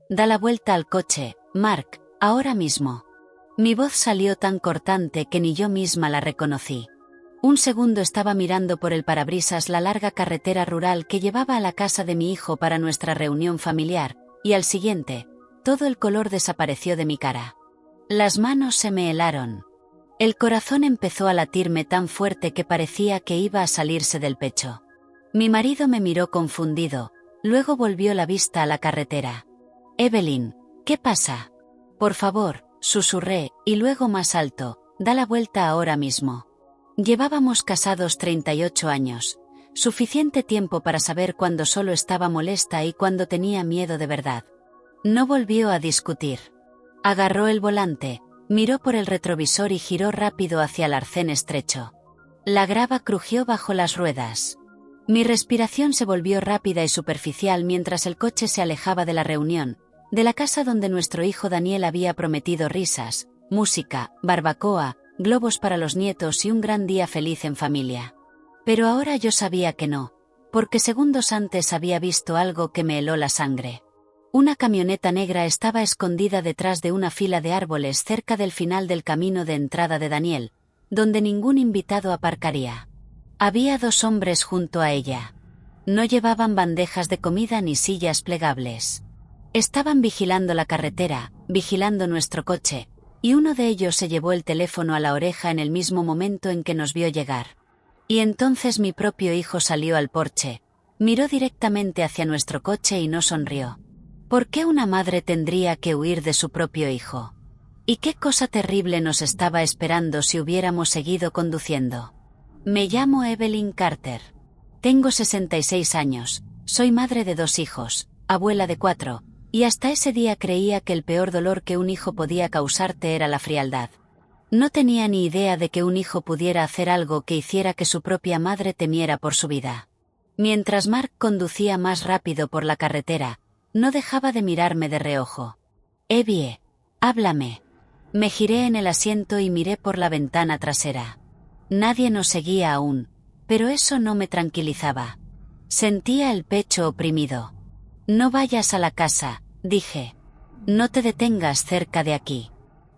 Da la vuelta al coche, Mark, ahora mismo. Mi voz salió tan cortante que ni yo misma la reconocí. Un segundo estaba mirando por el parabrisas la larga carretera rural que llevaba a la casa de mi hijo para nuestra reunión familiar, y al siguiente, todo el color desapareció de mi cara. Las manos se me helaron. El corazón empezó a latirme tan fuerte que parecía que iba a salirse del pecho. Mi marido me miró confundido, luego volvió la vista a la carretera. Evelyn, ¿qué pasa? Por favor, susurré, y luego más alto, da la vuelta ahora mismo. Llevábamos casados 38 años, suficiente tiempo para saber cuándo solo estaba molesta y cuándo tenía miedo de verdad. No volvió a discutir. Agarró el volante, miró por el retrovisor y giró rápido hacia el arcén estrecho. La grava crujió bajo las ruedas. Mi respiración se volvió rápida y superficial mientras el coche se alejaba de la reunión, de la casa donde nuestro hijo Daniel había prometido risas, música, barbacoa, globos para los nietos y un gran día feliz en familia. Pero ahora yo sabía que no, porque segundos antes había visto algo que me heló la sangre. Una camioneta negra estaba escondida detrás de una fila de árboles cerca del final del camino de entrada de Daniel, donde ningún invitado aparcaría. Había 2 hombres junto a ella. No llevaban bandejas de comida ni sillas plegables. Estaban vigilando la carretera, vigilando nuestro coche, y uno de ellos se llevó el teléfono a la oreja en el mismo momento en que nos vio llegar. Y entonces mi propio hijo salió al porche, miró directamente hacia nuestro coche y no sonrió. ¿Por qué una madre tendría que huir de su propio hijo? ¿Y qué cosa terrible nos estaba esperando si hubiéramos seguido conduciendo? Me llamo Evelyn Carter. Tengo 66 años, soy madre de 2 hijos, abuela de 4, y hasta ese día creía que el peor dolor que un hijo podía causarte era la frialdad. No tenía ni idea de que un hijo pudiera hacer algo que hiciera que su propia madre temiera por su vida. Mientras Mark conducía más rápido por la carretera, no dejaba de mirarme de reojo. Evie, háblame. Me giré en el asiento y miré por la ventana trasera. Nadie nos seguía aún, pero eso no me tranquilizaba. Sentía el pecho oprimido. No vayas a la casa, dije. No te detengas cerca de aquí.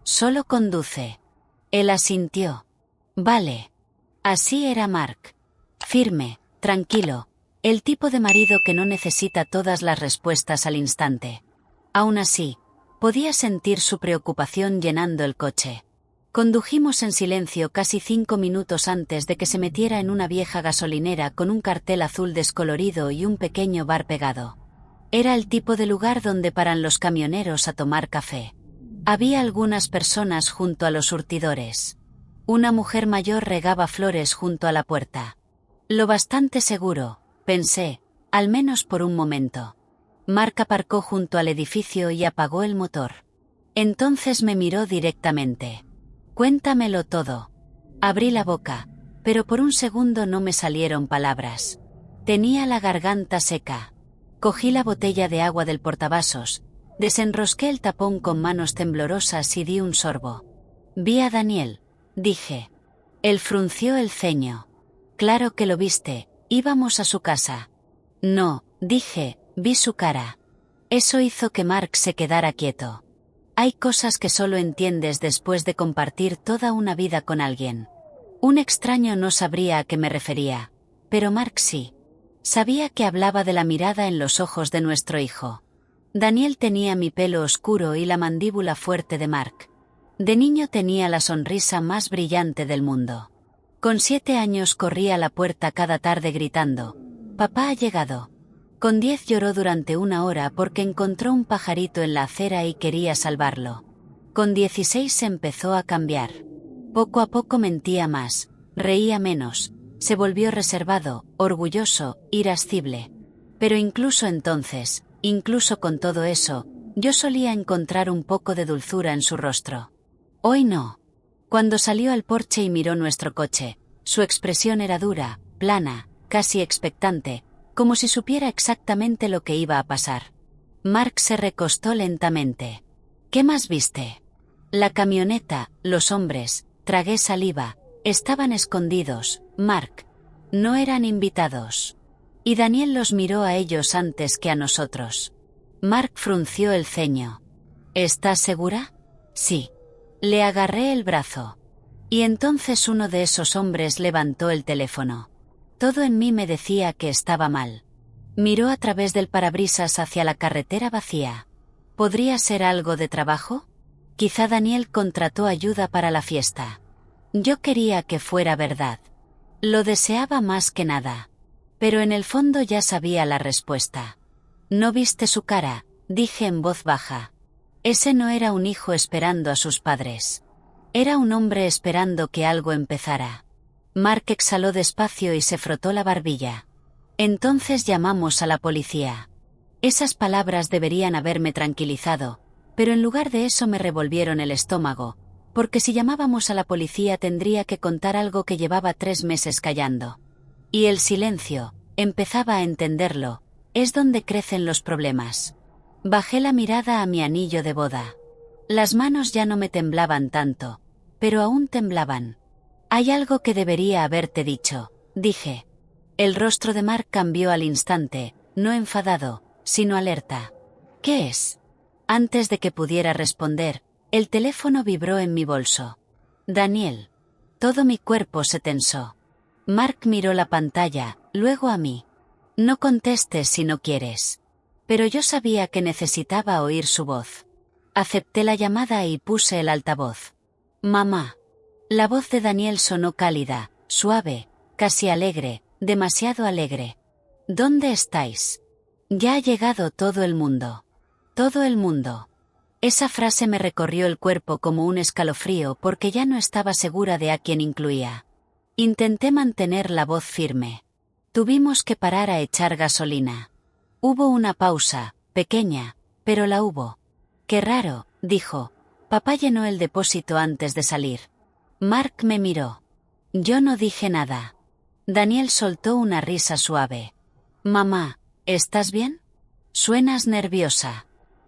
Solo conduce. Él asintió. Vale. Así era Mark. Firme, tranquilo, el tipo de marido que no necesita todas las respuestas al instante. Aún así, podía sentir su preocupación llenando el coche. Condujimos en silencio casi 5 minutos antes de que se metiera en una vieja gasolinera con un cartel azul descolorido y un pequeño bar pegado. Era el tipo de lugar donde paran los camioneros a tomar café. Había algunas personas junto a los surtidores. Una mujer mayor regaba flores junto a la puerta. Lo bastante seguro, pensé, al menos por un momento. Mark aparcó junto al edificio y apagó el motor. Entonces me miró directamente. Cuéntamelo todo. Abrí la boca, pero por un segundo no me salieron palabras. Tenía la garganta seca. Cogí la botella de agua del portavasos, desenrosqué el tapón con manos temblorosas y di un sorbo. Vi a Daniel, dije. Él frunció el ceño. Claro que lo viste, íbamos a su casa. No, dije, vi su cara. Eso hizo que Mark se quedara quieto. Hay cosas que solo entiendes después de compartir toda una vida con alguien. Un extraño no sabría a qué me refería, pero Mark sí. Sabía que hablaba de la mirada en los ojos de nuestro hijo. Daniel tenía mi pelo oscuro y la mandíbula fuerte de Mark. De niño tenía la sonrisa más brillante del mundo. Con 7 años corría a la puerta cada tarde gritando, «Papá ha llegado». Con 10 lloró durante 1 hora porque encontró un pajarito en la acera y quería salvarlo. Con 16 se empezó a cambiar. Poco a poco mentía más, reía menos, se volvió reservado, orgulloso, irascible. Pero incluso entonces, incluso con todo eso, yo solía encontrar un poco de dulzura en su rostro. Hoy no. Cuando salió al porche y miró nuestro coche, su expresión era dura, plana, casi expectante, como si supiera exactamente lo que iba a pasar. Mark se recostó lentamente. ¿Qué más viste? La camioneta, los hombres, tragué saliva, estaban escondidos, Mark. No eran invitados. Y Daniel los miró a ellos antes que a nosotros. Mark frunció el ceño. ¿Estás segura? Sí. Le agarré el brazo. Y entonces uno de esos hombres levantó el teléfono. Todo en mí me decía que estaba mal. Miró a través del parabrisas hacia la carretera vacía. ¿Podría ser algo de trabajo? Quizá Daniel contrató ayuda para la fiesta. Yo quería que fuera verdad. Lo deseaba más que nada. Pero en el fondo ya sabía la respuesta. ¿No viste su cara?, dije en voz baja. Ese no era un hijo esperando a sus padres. Era un hombre esperando que algo empezara. Mark exhaló despacio y se frotó la barbilla. Entonces llamamos a la policía. Esas palabras deberían haberme tranquilizado, pero en lugar de eso me revolvieron el estómago, porque si llamábamos a la policía tendría que contar algo que llevaba 3 meses callando. Y el silencio, empezaba a entenderlo, es donde crecen los problemas. Bajé la mirada a mi anillo de boda. Las manos ya no me temblaban tanto, pero aún temblaban. Hay algo que debería haberte dicho, dije. El rostro de Mark cambió al instante, no enfadado, sino alerta. ¿Qué es? Antes de que pudiera responder, el teléfono vibró en mi bolso. Daniel. Todo mi cuerpo se tensó. Mark miró la pantalla, luego a mí. No contestes si no quieres. Pero yo sabía que necesitaba oír su voz. Acepté la llamada y puse el altavoz. Mamá. La voz de Daniel sonó cálida, suave, casi alegre, demasiado alegre. ¿Dónde estáis? Ya ha llegado todo el mundo. Todo el mundo. Esa frase me recorrió el cuerpo como un escalofrío porque ya no estaba segura de a quién incluía. Intenté mantener la voz firme. Tuvimos que parar a echar gasolina. Hubo una pausa, pequeña, pero la hubo. Qué raro, dijo. Papá llenó el depósito antes de salir. Mark me miró. Yo no dije nada. Daniel soltó una risa suave. Mamá, ¿estás bien? Suenas nerviosa.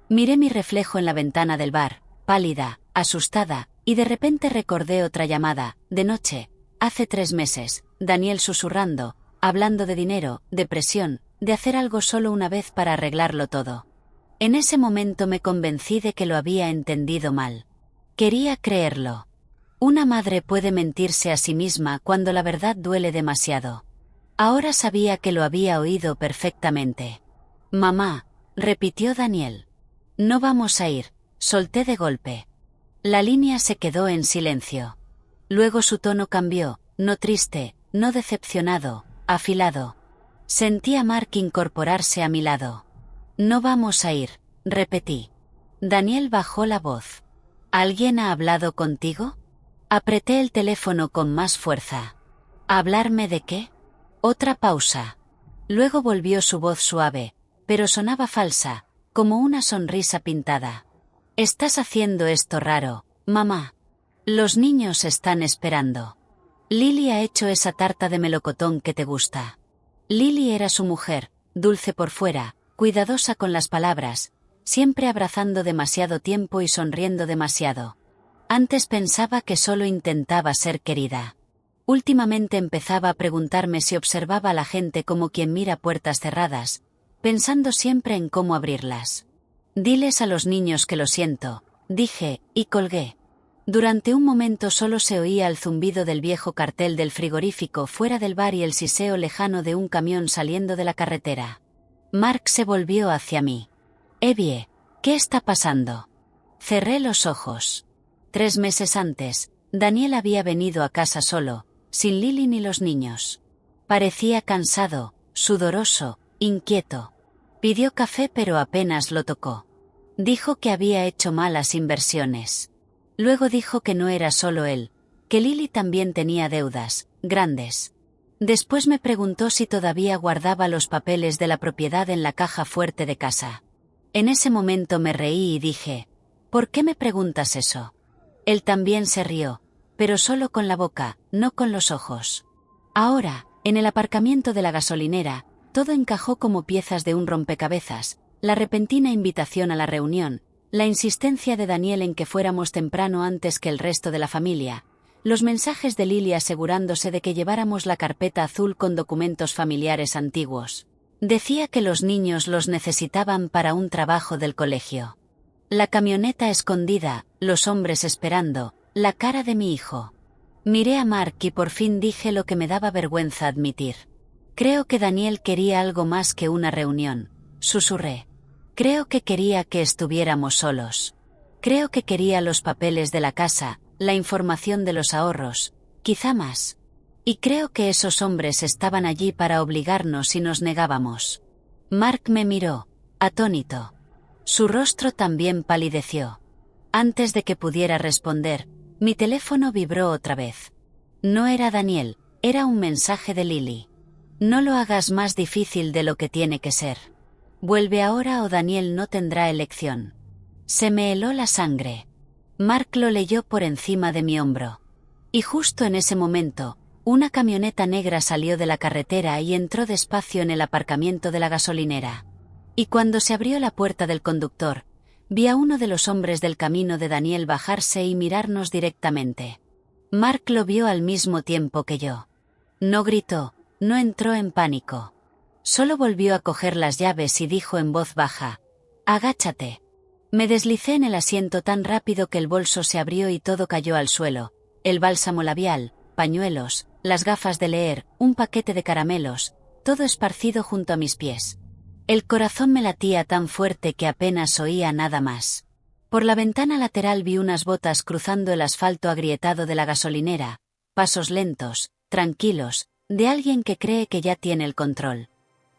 Miré mi reflejo en la ventana del bar, pálida, asustada, y de repente recordé otra llamada, de noche, hace 3 meses, Daniel susurrando, hablando de dinero, de presión, de hacer algo solo una vez para arreglarlo todo. En ese momento me convencí de que lo había entendido mal. Quería creerlo. Una madre puede mentirse a sí misma cuando la verdad duele demasiado. Ahora sabía que lo había oído perfectamente. Mamá, repitió Daniel. No vamos a ir, solté de golpe. La línea se quedó en silencio. Luego su tono cambió, no triste, no decepcionado, afilado. Sentí a Mark incorporarse a mi lado. No vamos a ir, repetí. Daniel bajó la voz. ¿Alguien ha hablado contigo? Apreté el teléfono con más fuerza. ¿Hablarme de qué? Otra pausa. Luego volvió su voz suave, pero sonaba falsa, como una sonrisa pintada. Estás haciendo esto raro, mamá. Los niños están esperando. Lily ha hecho esa tarta de melocotón que te gusta. Lily era su mujer, dulce por fuera, cuidadosa con las palabras, siempre abrazando demasiado tiempo y sonriendo demasiado. Antes pensaba que solo intentaba ser querida. Últimamente empezaba a preguntarme si observaba a la gente como quien mira puertas cerradas, pensando siempre en cómo abrirlas. Diles a los niños que lo siento, dije, y colgué. Durante un momento solo se oía el zumbido del viejo cartel del frigorífico fuera del bar y el siseo lejano de un camión saliendo de la carretera. Mark se volvió hacia mí. Evie, ¿qué está pasando? Cerré los ojos. 3 meses antes, Daniel había venido a casa solo, sin Lily ni los niños. Parecía cansado, sudoroso, inquieto. Pidió café pero apenas lo tocó. Dijo que había hecho malas inversiones. Luego dijo que no era solo él, que Lily también tenía deudas, grandes. Después me preguntó si todavía guardaba los papeles de la propiedad en la caja fuerte de casa. En ese momento me reí y dije, ¿por qué me preguntas eso? Él también se rió, pero solo con la boca, no con los ojos. Ahora, en el aparcamiento de la gasolinera, todo encajó como piezas de un rompecabezas, la repentina invitación a la reunión, la insistencia de Daniel en que fuéramos temprano antes que el resto de la familia, los mensajes de Lily asegurándose de que lleváramos la carpeta azul con documentos familiares antiguos. Decía que los niños los necesitaban para un trabajo del colegio. La camioneta escondida, los hombres esperando, la cara de mi hijo. Miré a Mark y por fin dije lo que me daba vergüenza admitir. Creo que Daniel quería algo más que una reunión, susurré. Creo que quería que estuviéramos solos. Creo que quería los papeles de la casa, la información de los ahorros, quizá más. Y creo que esos hombres estaban allí para obligarnos si nos negábamos. Mark me miró, atónito. Su rostro también palideció. Antes de que pudiera responder, mi teléfono vibró otra vez. No era Daniel, era un mensaje de Lily. No lo hagas más difícil de lo que tiene que ser. Vuelve ahora o Daniel no tendrá elección. Se me heló la sangre. Mark lo leyó por encima de mi hombro. Y justo en ese momento, una camioneta negra salió de la carretera y entró despacio en el aparcamiento de la gasolinera. Y cuando se abrió la puerta del conductor, vi a uno de los hombres del camino de Daniel bajarse y mirarnos directamente. Mark lo vio al mismo tiempo que yo. No gritó, no entró en pánico. Solo volvió a coger las llaves y dijo en voz baja: «Agáchate». Me deslicé en el asiento tan rápido que el bolso se abrió y todo cayó al suelo: el bálsamo labial, pañuelos, las gafas de leer, un paquete de caramelos, todo esparcido junto a mis pies. El corazón me latía tan fuerte que apenas oía nada más. Por la ventana lateral vi unas botas cruzando el asfalto agrietado de la gasolinera, pasos lentos, tranquilos, de alguien que cree que ya tiene el control.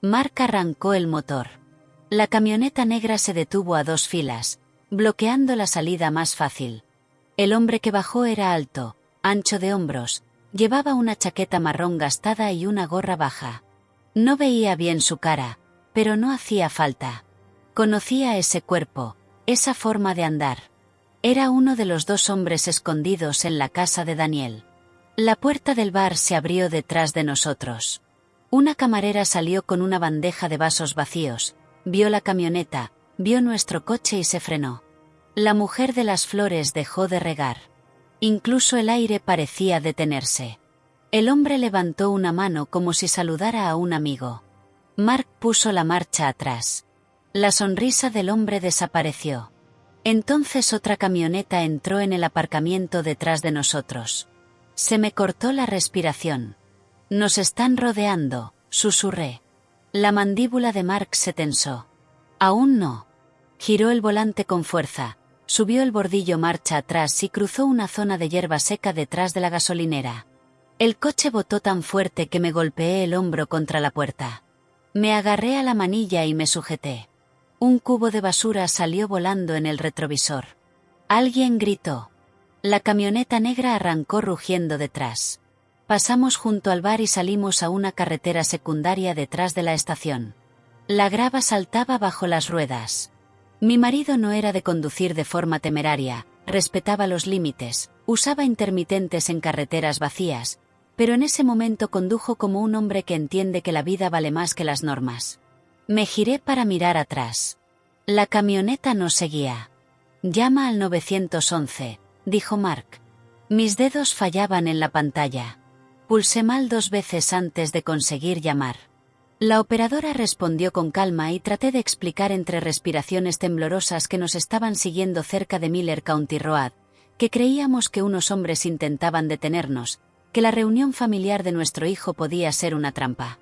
Mark arrancó el motor. La camioneta negra se detuvo a 2 filas, bloqueando la salida más fácil. El hombre que bajó era alto, ancho de hombros, llevaba una chaqueta marrón gastada y una gorra baja. No veía bien su cara, pero no hacía falta. Conocía ese cuerpo, esa forma de andar. Era uno de los 2 hombres escondidos en la casa de Daniel. La puerta del bar se abrió detrás de nosotros. Una camarera salió con una bandeja de vasos vacíos, vio la camioneta, vio nuestro coche y se frenó. La mujer de las flores dejó de regar. Incluso el aire parecía detenerse. El hombre levantó una mano como si saludara a un amigo. Mark puso la marcha atrás. La sonrisa del hombre desapareció. Entonces otra camioneta entró en el aparcamiento detrás de nosotros. Se me cortó la respiración. «Nos están rodeando», susurré. La mandíbula de Mark se tensó. «Aún no». Giró el volante con fuerza, subió el bordillo marcha atrás y cruzó una zona de hierba seca detrás de la gasolinera. El coche botó tan fuerte que me golpeé el hombro contra la puerta. Me agarré a la manilla y me sujeté. Un cubo de basura salió volando en el retrovisor. Alguien gritó. La camioneta negra arrancó rugiendo detrás. Pasamos junto al bar y salimos a una carretera secundaria detrás de la estación. La grava saltaba bajo las ruedas. Mi marido no era de conducir de forma temeraria, respetaba los límites, usaba intermitentes en carreteras vacías, pero en ese momento condujo como un hombre que entiende que la vida vale más que las normas. Me giré para mirar atrás. La camioneta nos seguía. «Llama al 911», dijo Mark. Mis dedos fallaban en la pantalla. Pulsé mal 2 veces antes de conseguir llamar. La operadora respondió con calma y traté de explicar entre respiraciones temblorosas que nos estaban siguiendo cerca de Miller County Road, que creíamos que unos hombres intentaban detenernos, que la reunión familiar de nuestro hijo podía ser una trampa.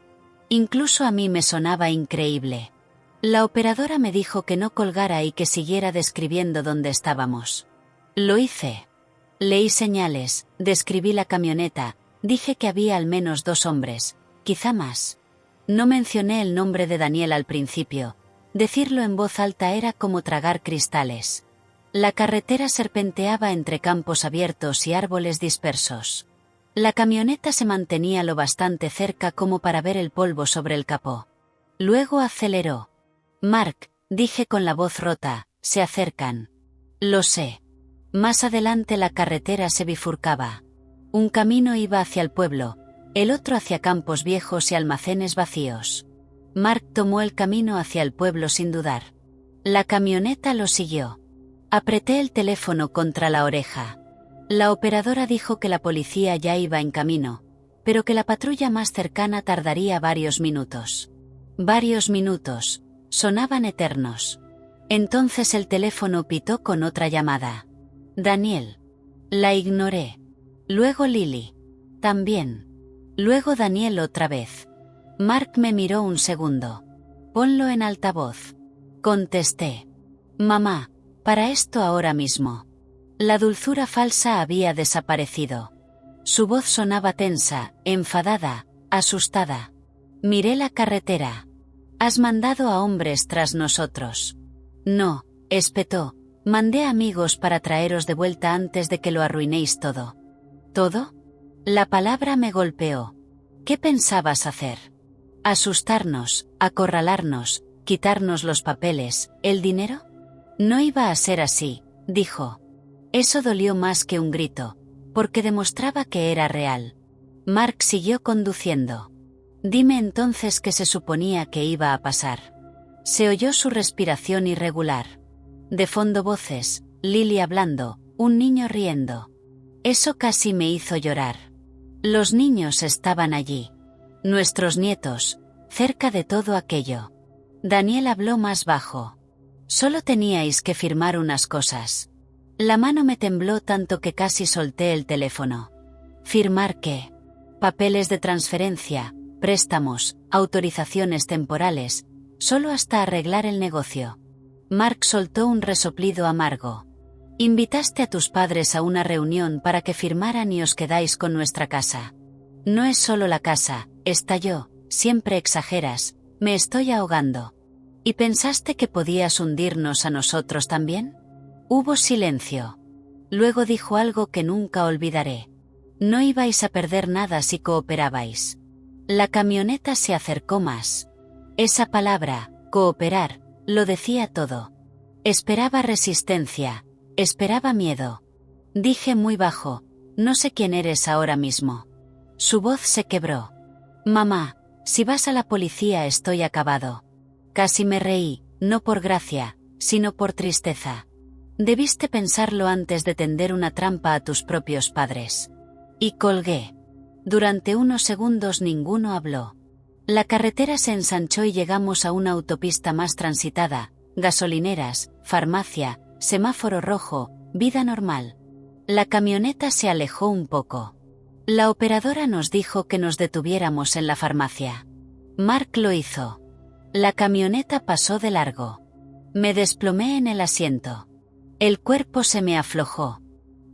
Incluso a mí me sonaba increíble. La operadora me dijo que no colgara y que siguiera describiendo dónde estábamos. Lo hice. Leí señales, describí la camioneta, dije que había al menos 2 hombres, quizá más. No mencioné el nombre de Daniel al principio. Decirlo en voz alta era como tragar cristales. La carretera serpenteaba entre campos abiertos y árboles dispersos. La camioneta se mantenía lo bastante cerca como para ver el polvo sobre el capó. Luego aceleró. «Mark», dije con la voz rota, «se acercan». «Lo sé». Más adelante la carretera se bifurcaba. Un camino iba hacia el pueblo, el otro hacia campos viejos y almacenes vacíos. Mark tomó el camino hacia el pueblo sin dudar. La camioneta lo siguió. Apreté el teléfono contra la oreja. La operadora dijo que la policía ya iba en camino, pero que la patrulla más cercana tardaría varios minutos. Varios minutos. Sonaban eternos. Entonces el teléfono pitó con otra llamada. Daniel. La ignoré. Luego Lily. También. Luego Daniel otra vez. Mark me miró un segundo. Ponlo en altavoz. Contesté. Mamá, para esto ahora mismo. La dulzura falsa había desaparecido. Su voz sonaba tensa, enfadada, asustada. Miré la carretera. Has mandado a hombres tras nosotros. No, espetó. Mandé amigos para traeros de vuelta antes de que lo arruinéis todo. ¿Todo? La palabra me golpeó. ¿Qué pensabas hacer? ¿Asustarnos, acorralarnos, quitarnos los papeles, el dinero? No iba a ser así, dijo. Eso dolió más que un grito, porque demostraba que era real. Mark siguió conduciendo. Dime entonces qué se suponía que iba a pasar. Se oyó su respiración irregular. De fondo voces, Lily hablando, un niño riendo. Eso casi me hizo llorar. Los niños estaban allí. Nuestros nietos, cerca de todo aquello. Daniel habló más bajo. Solo teníais que firmar unas cosas. La mano me tembló tanto que casi solté el teléfono. ¿Firmar qué? Papeles de transferencia, préstamos, autorizaciones temporales, solo hasta arreglar el negocio. Mark soltó un resoplido amargo. Invitaste a tus padres a una reunión para que firmaran y os quedáis con nuestra casa. No es solo la casa, está yo, siempre exageras, me estoy ahogando. ¿Y pensaste que podías hundirnos a nosotros también? Hubo silencio. Luego dijo algo que nunca olvidaré. No ibais a perder nada si cooperabais. La camioneta se acercó más. Esa palabra, cooperar, lo decía todo. Esperaba resistencia, esperaba miedo. Dije muy bajo, no sé quién eres ahora mismo. Su voz se quebró. Mamá, si vas a la policía estoy acabado. Casi me reí, no por gracia, sino por tristeza. Debiste pensarlo antes de tender una trampa a tus propios padres. Y colgué. Durante unos segundos ninguno habló. La carretera se ensanchó y llegamos a una autopista más transitada, gasolineras, farmacia, semáforo rojo, vida normal. La camioneta se alejó un poco. La operadora nos dijo que nos detuviéramos en la farmacia. Mark lo hizo. La camioneta pasó de largo. Me desplomé en el asiento. El cuerpo se me aflojó.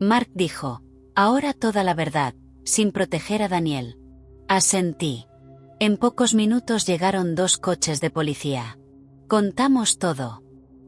Mark dijo, ahora toda la verdad, sin proteger a Daniel. Asentí. En pocos minutos llegaron 2 coches de policía. Contamos todo.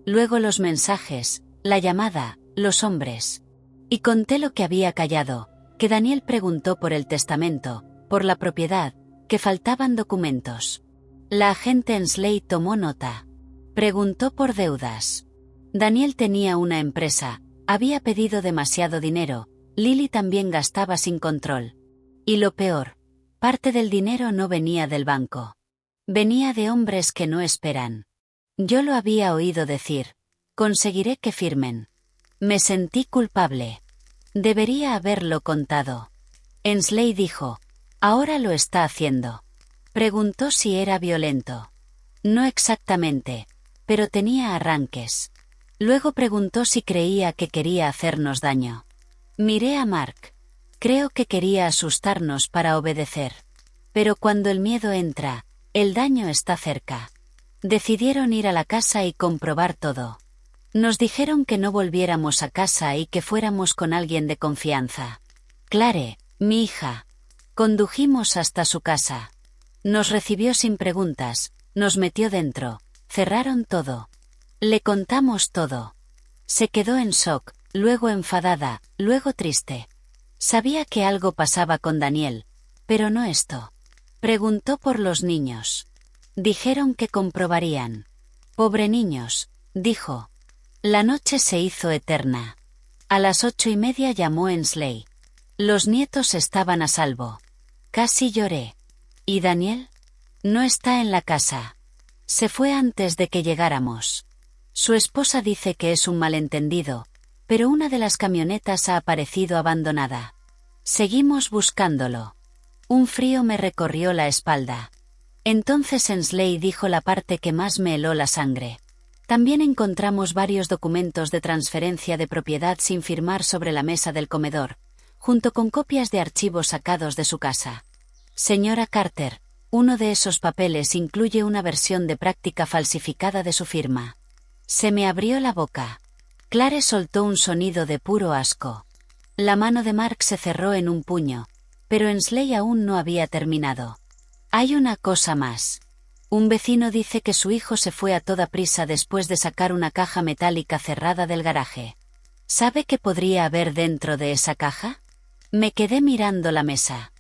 Luego los mensajes, la llamada, los hombres. Y conté lo que había callado, que Daniel preguntó por el testamento, por la propiedad, que faltaban documentos. La agente Ensley tomó nota. Preguntó por deudas. Daniel tenía una empresa, había pedido demasiado dinero, Lily también gastaba sin control. Y lo peor, parte del dinero no venía del banco. Venía de hombres que no esperan. Yo lo había oído decir. Conseguiré que firmen. Me sentí culpable. Debería haberlo contado. Ensley dijo, ahora lo está haciendo. Preguntó si era violento. No exactamente, pero tenía arranques. Luego preguntó si creía que quería hacernos daño. Miré a Mark. Creo que quería asustarnos para obedecer. Pero cuando el miedo entra, el daño está cerca. Decidieron ir a la casa y comprobar todo. Nos dijeron que no volviéramos a casa y que fuéramos con alguien de confianza. Clare, mi hija. Condujimos hasta su casa. Nos recibió sin preguntas, nos metió dentro, cerraron todo. Le contamos todo. Se quedó en shock, luego enfadada, luego triste. Sabía que algo pasaba con Daniel, pero no esto. Preguntó por los niños. Dijeron que comprobarían. Pobre niños, dijo. La noche se hizo eterna. A las 8:30 llamó Ensley. Los nietos estaban a salvo. Casi lloré. ¿Y Daniel? No está en la casa. Se fue antes de que llegáramos. Su esposa dice que es un malentendido, pero una de las camionetas ha aparecido abandonada. Seguimos buscándolo. Un frío me recorrió la espalda. Entonces Ensley dijo la parte que más me heló la sangre. También encontramos varios documentos de transferencia de propiedad sin firmar sobre la mesa del comedor, junto con copias de archivos sacados de su casa. Señora Carter, uno de esos papeles incluye una versión de práctica falsificada de su firma. Se me abrió la boca. Clare soltó un sonido de puro asco. La mano de Mark se cerró en un puño, pero Ensley aún no había terminado. Hay una cosa más. Un vecino dice que su hijo se fue a toda prisa después de sacar una caja metálica cerrada del garaje. ¿Sabe qué podría haber dentro de esa caja? Me quedé mirando la mesa.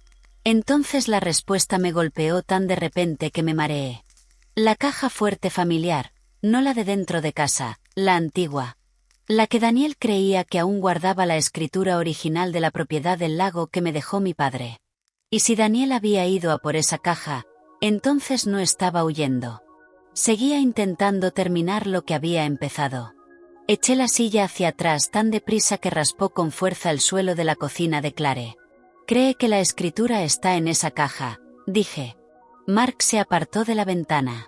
Entonces la respuesta me golpeó tan de repente que me mareé. La caja fuerte familiar, no la de dentro de casa, la antigua. La que Daniel creía que aún guardaba la escritura original de la propiedad del lago que me dejó mi padre. Y si Daniel había ido a por esa caja, entonces no estaba huyendo. Seguía intentando terminar lo que había empezado. Eché la silla hacia atrás tan deprisa que raspó con fuerza el suelo de la cocina de Clare. «Cree que la escritura está en esa caja», dije. Mark se apartó de la ventana.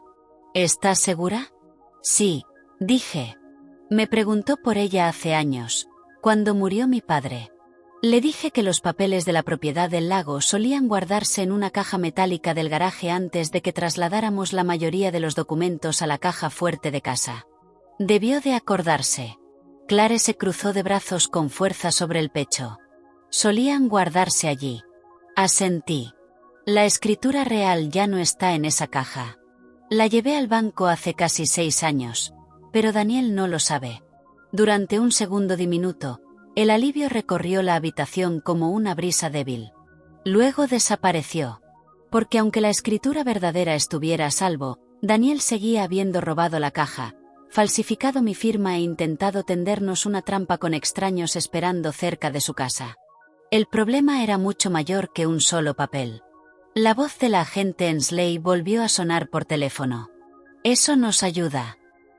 «¿Estás segura?» «Sí», dije. Me preguntó por ella hace años, cuando murió mi padre. Le dije que los papeles de la propiedad del lago solían guardarse en una caja metálica del garaje antes de que trasladáramos la mayoría de los documentos a la caja fuerte de casa. Debió de acordarse. Clare se cruzó de brazos con fuerza sobre el pecho. Solían guardarse allí. Asentí. La escritura real ya no está en esa caja. La llevé al banco hace casi 6 años, pero Daniel no lo sabe. Durante un segundo diminuto, el alivio recorrió la habitación como una brisa débil. Luego desapareció. Porque aunque la escritura verdadera estuviera a salvo, Daniel seguía habiendo robado la caja, falsificado mi firma e intentado tendernos una trampa con extraños esperando cerca de su casa. El problema era mucho mayor que un solo papel. La voz de la agente Ensley volvió a sonar por teléfono. «Eso nos ayuda.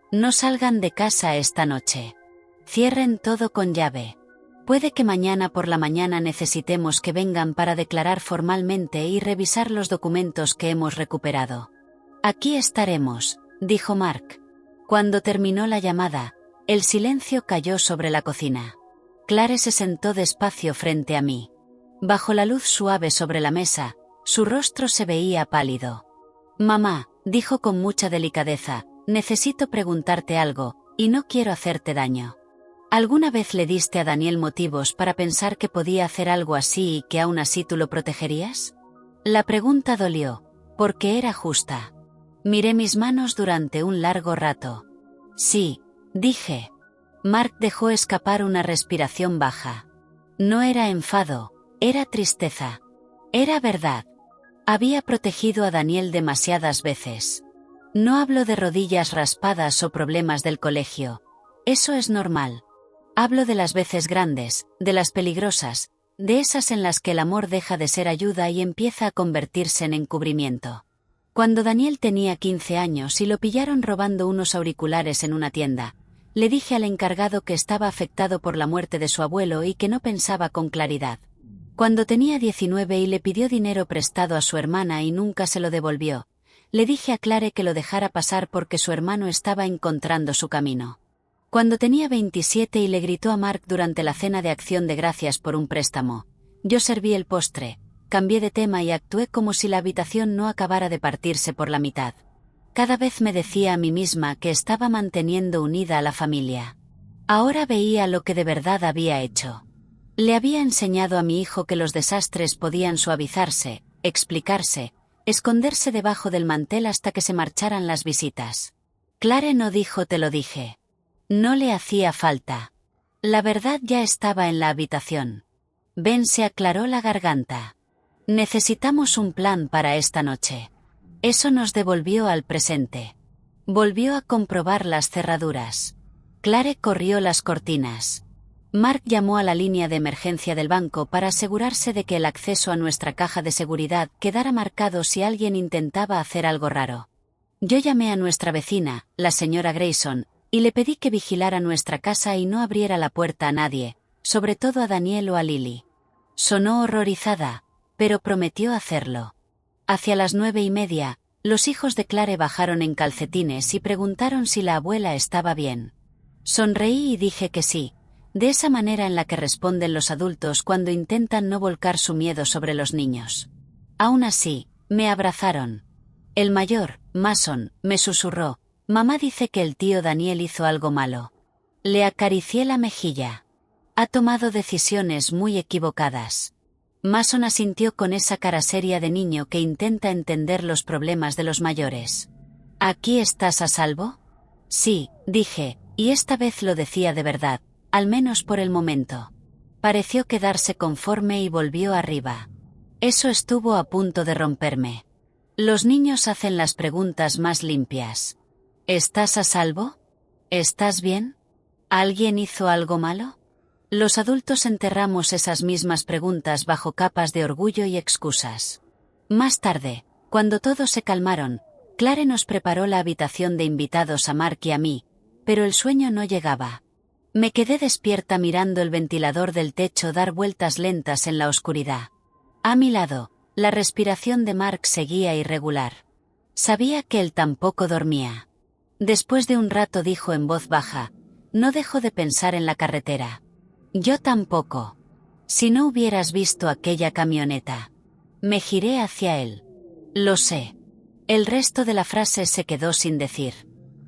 No salgan de casa esta noche. Cierren todo con llave. Puede que mañana por la mañana necesitemos que vengan para declarar formalmente y revisar los documentos que hemos recuperado». «Aquí estaremos», dijo Mark. Cuando terminó la llamada, el silencio cayó sobre la cocina. Clare se sentó despacio frente a mí. Bajo la luz suave sobre la mesa, su rostro se veía pálido. «Mamá», dijo con mucha delicadeza, «necesito preguntarte algo, y no quiero hacerte daño. ¿Alguna vez le diste a Daniel motivos para pensar que podía hacer algo así y que aún así tú lo protegerías?» La pregunta dolió, porque era justa. Miré mis manos durante un largo rato. «Sí», dije. Mark dejó escapar una respiración baja. No era enfado, era tristeza. Era verdad. Había protegido a Daniel demasiadas veces. No hablo de rodillas raspadas o problemas del colegio. Eso es normal. Hablo de las veces grandes, de las peligrosas, de esas en las que el amor deja de ser ayuda y empieza a convertirse en encubrimiento. Cuando Daniel tenía 15 años y lo pillaron robando unos auriculares en una tienda, le dije al encargado que estaba afectado por la muerte de su abuelo y que no pensaba con claridad. Cuando tenía 19 y le pidió dinero prestado a su hermana y nunca se lo devolvió, le dije a Clare que lo dejara pasar porque su hermano estaba encontrando su camino. Cuando tenía 27 y le gritó a Mark durante la cena de Acción de Gracias por un préstamo, yo serví el postre, cambié de tema y actué como si la habitación no acabara de partirse por la mitad. Cada vez me decía a mí misma que estaba manteniendo unida a la familia. Ahora veía lo que de verdad había hecho. Le había enseñado a mi hijo que los desastres podían suavizarse, explicarse, esconderse debajo del mantel hasta que se marcharan las visitas. Clare no dijo «te lo dije». No le hacía falta. La verdad ya estaba en la habitación. Ben se aclaró la garganta. «Necesitamos un plan para esta noche». Eso nos devolvió al presente. Volvió a comprobar las cerraduras. Clare corrió las cortinas. Mark llamó a la línea de emergencia del banco para asegurarse de que el acceso a nuestra caja de seguridad quedara marcado si alguien intentaba hacer algo raro. Yo llamé a nuestra vecina, la señora Grayson, y le pedí que vigilara nuestra casa y no abriera la puerta a nadie, sobre todo a Daniel o a Lily. Sonó horrorizada, pero prometió hacerlo. Hacia las 9:30, Los hijos de Clare bajaron en calcetines y preguntaron si la abuela estaba bien. Sonreí y dije que sí, de esa manera en la que responden los adultos cuando intentan no volcar su miedo sobre los niños. Aún así, me abrazaron. El mayor, Mason, me susurró: «Mamá dice que el tío Daniel hizo algo malo». Le acaricié la mejilla. «Ha tomado decisiones muy equivocadas». Mason asintió con esa cara seria de niño que intenta entender los problemas de los mayores. «¿Aquí estás a salvo?» «Sí», dije, y esta vez lo decía de verdad, al menos por el momento. Pareció quedarse conforme y volvió arriba. Eso estuvo a punto de romperme. Los niños hacen las preguntas más limpias. ¿Estás a salvo? ¿Estás bien? ¿Alguien hizo algo malo? Los adultos enterramos esas mismas preguntas bajo capas de orgullo y excusas. Más tarde, cuando todos se calmaron, Clare nos preparó la habitación de invitados a Mark y a mí, pero el sueño no llegaba. Me quedé despierta mirando el ventilador del techo dar vueltas lentas en la oscuridad. A mi lado, la respiración de Mark seguía irregular. Sabía que él tampoco dormía. Después de un rato dijo en voz baja: «No dejo de pensar en la carretera». «Yo tampoco. Si no hubieras visto aquella camioneta». Me giré hacia él. «Lo sé». El resto de la frase se quedó sin decir.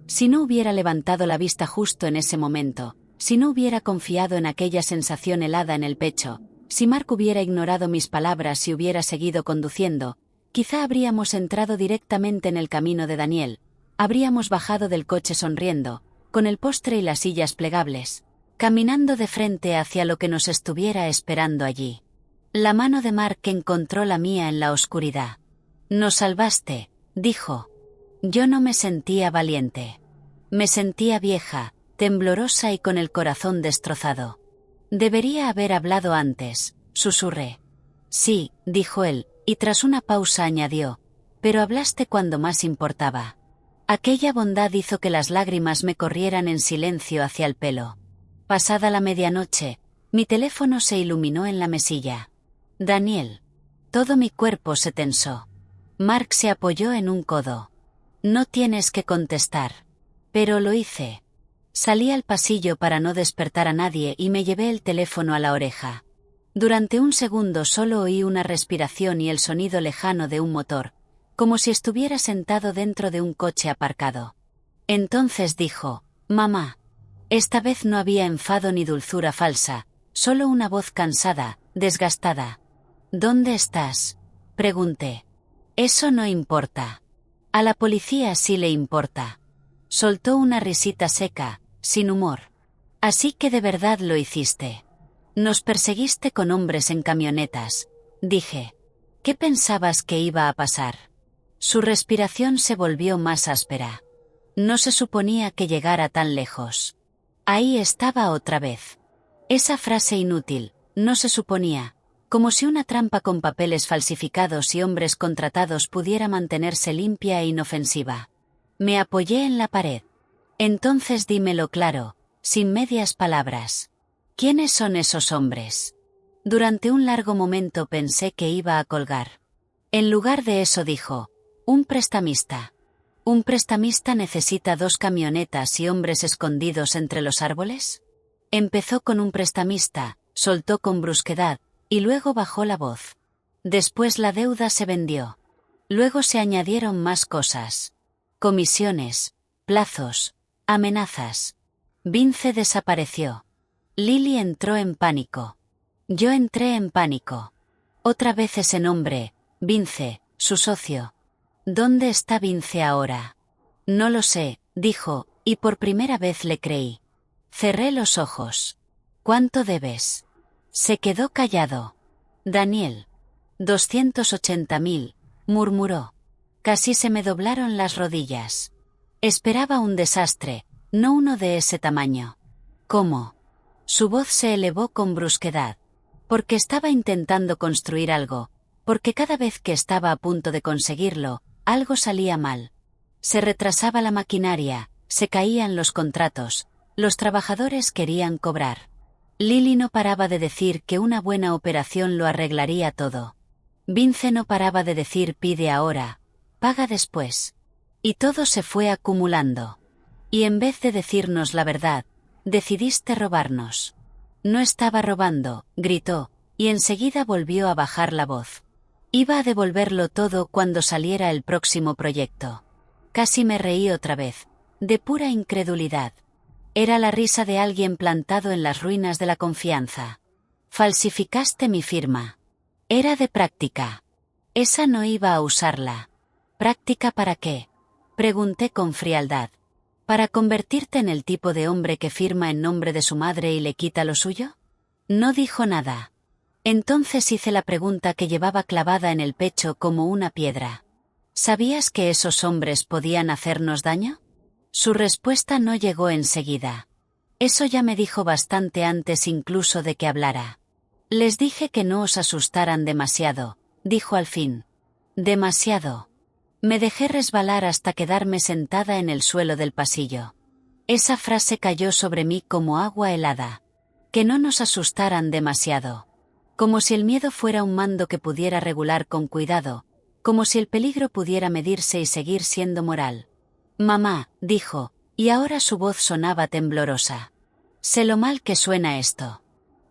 Si no hubiera levantado la vista justo en ese momento, si no hubiera confiado en aquella sensación helada en el pecho, si Mark hubiera ignorado mis palabras y hubiera seguido conduciendo, quizá habríamos entrado directamente en el camino de Daniel. Habríamos bajado del coche sonriendo, con el postre y las sillas plegables, caminando de frente hacia lo que nos estuviera esperando allí. La mano de Mark encontró la mía en la oscuridad. «Nos salvaste», dijo. Yo no me sentía valiente. Me sentía vieja, temblorosa y con el corazón destrozado. «Debería haber hablado antes», susurré. «Sí», dijo él, y tras una pausa añadió: «pero hablaste cuando más importaba». Aquella bondad hizo que las lágrimas me corrieran en silencio hacia el pelo. Pasada la medianoche, mi teléfono se iluminó en la mesilla. «Daniel». Todo mi cuerpo se tensó. Mark se apoyó en un codo. «No tienes que contestar». Pero lo hice. Salí al pasillo para no despertar a nadie y me llevé el teléfono a la oreja. Durante un segundo solo oí una respiración y el sonido lejano de un motor, como si estuviera sentado dentro de un coche aparcado. Entonces dijo: «Mamá». Esta vez no había enfado ni dulzura falsa, solo una voz cansada, desgastada. «¿Dónde estás?», pregunté. «Eso no importa». «A la policía sí le importa». Soltó una risita seca, sin humor. «Así que de verdad lo hiciste. Nos perseguiste con hombres en camionetas», dije. «¿Qué pensabas que iba a pasar?». Su respiración se volvió más áspera. No se suponía que llegara tan lejos. Ahí estaba otra vez. Esa frase inútil, «no se suponía», como si una trampa con papeles falsificados y hombres contratados pudiera mantenerse limpia e inofensiva. Me apoyé en la pared. «Entonces dímelo claro, sin medias palabras. ¿Quiénes son esos hombres?». Durante un largo momento pensé que iba a colgar. En lugar de eso dijo: «Un prestamista». ¿Un prestamista necesita 2 camionetas y hombres escondidos entre los árboles? Empezó con un prestamista, soltó con brusquedad, y luego bajó la voz. Después la deuda se vendió. Luego se añadieron más cosas. Comisiones, plazos, amenazas. Vince desapareció. Lily entró en pánico. Yo entré en pánico. Otra vez ese nombre, Vince, su socio. ¿Dónde está Vince ahora? No lo sé, dijo, y por primera vez le creí. Cerré los ojos. ¿Cuánto debes? Se quedó callado. Daniel. 280.000, murmuró. Casi se me doblaron las rodillas. Esperaba un desastre, no uno de ese tamaño. ¿Cómo? Su voz se elevó con brusquedad. Porque estaba intentando construir algo, porque cada vez que estaba a punto de conseguirlo, algo salía mal. Se retrasaba la maquinaria, se caían los contratos, los trabajadores querían cobrar. Lily no paraba de decir que una buena operación lo arreglaría todo. Vince no paraba de decir: «Pide ahora, paga después. Y todo se fue acumulando. Y en vez de decirnos la verdad, decidiste robarnos. No estaba robando, gritó, y enseguida volvió a bajar la voz. Iba a devolverlo todo cuando saliera el próximo proyecto. Casi me reí otra vez, de pura incredulidad. Era la risa de alguien plantado en las ruinas de la confianza. Falsificaste mi firma. Era de práctica. Esa no iba a usarla. ¿Práctica para qué? Pregunté con frialdad. ¿Para convertirte en el tipo de hombre que firma en nombre de su madre y le quita lo suyo? No dijo nada. Entonces hice la pregunta que llevaba clavada en el pecho como una piedra. ¿Sabías que esos hombres podían hacernos daño? Su respuesta no llegó enseguida. Eso ya me dijo bastante antes incluso de que hablara. Les dije que no os asustaran demasiado, dijo al fin. Demasiado. Me dejé resbalar hasta quedarme sentada en el suelo del pasillo. Esa frase cayó sobre mí como agua helada. Que no nos asustaran demasiado. Como si el miedo fuera un mando que pudiera regular con cuidado, como si el peligro pudiera medirse y seguir siendo moral. Mamá, dijo, y ahora su voz sonaba temblorosa. Sé lo mal que suena esto.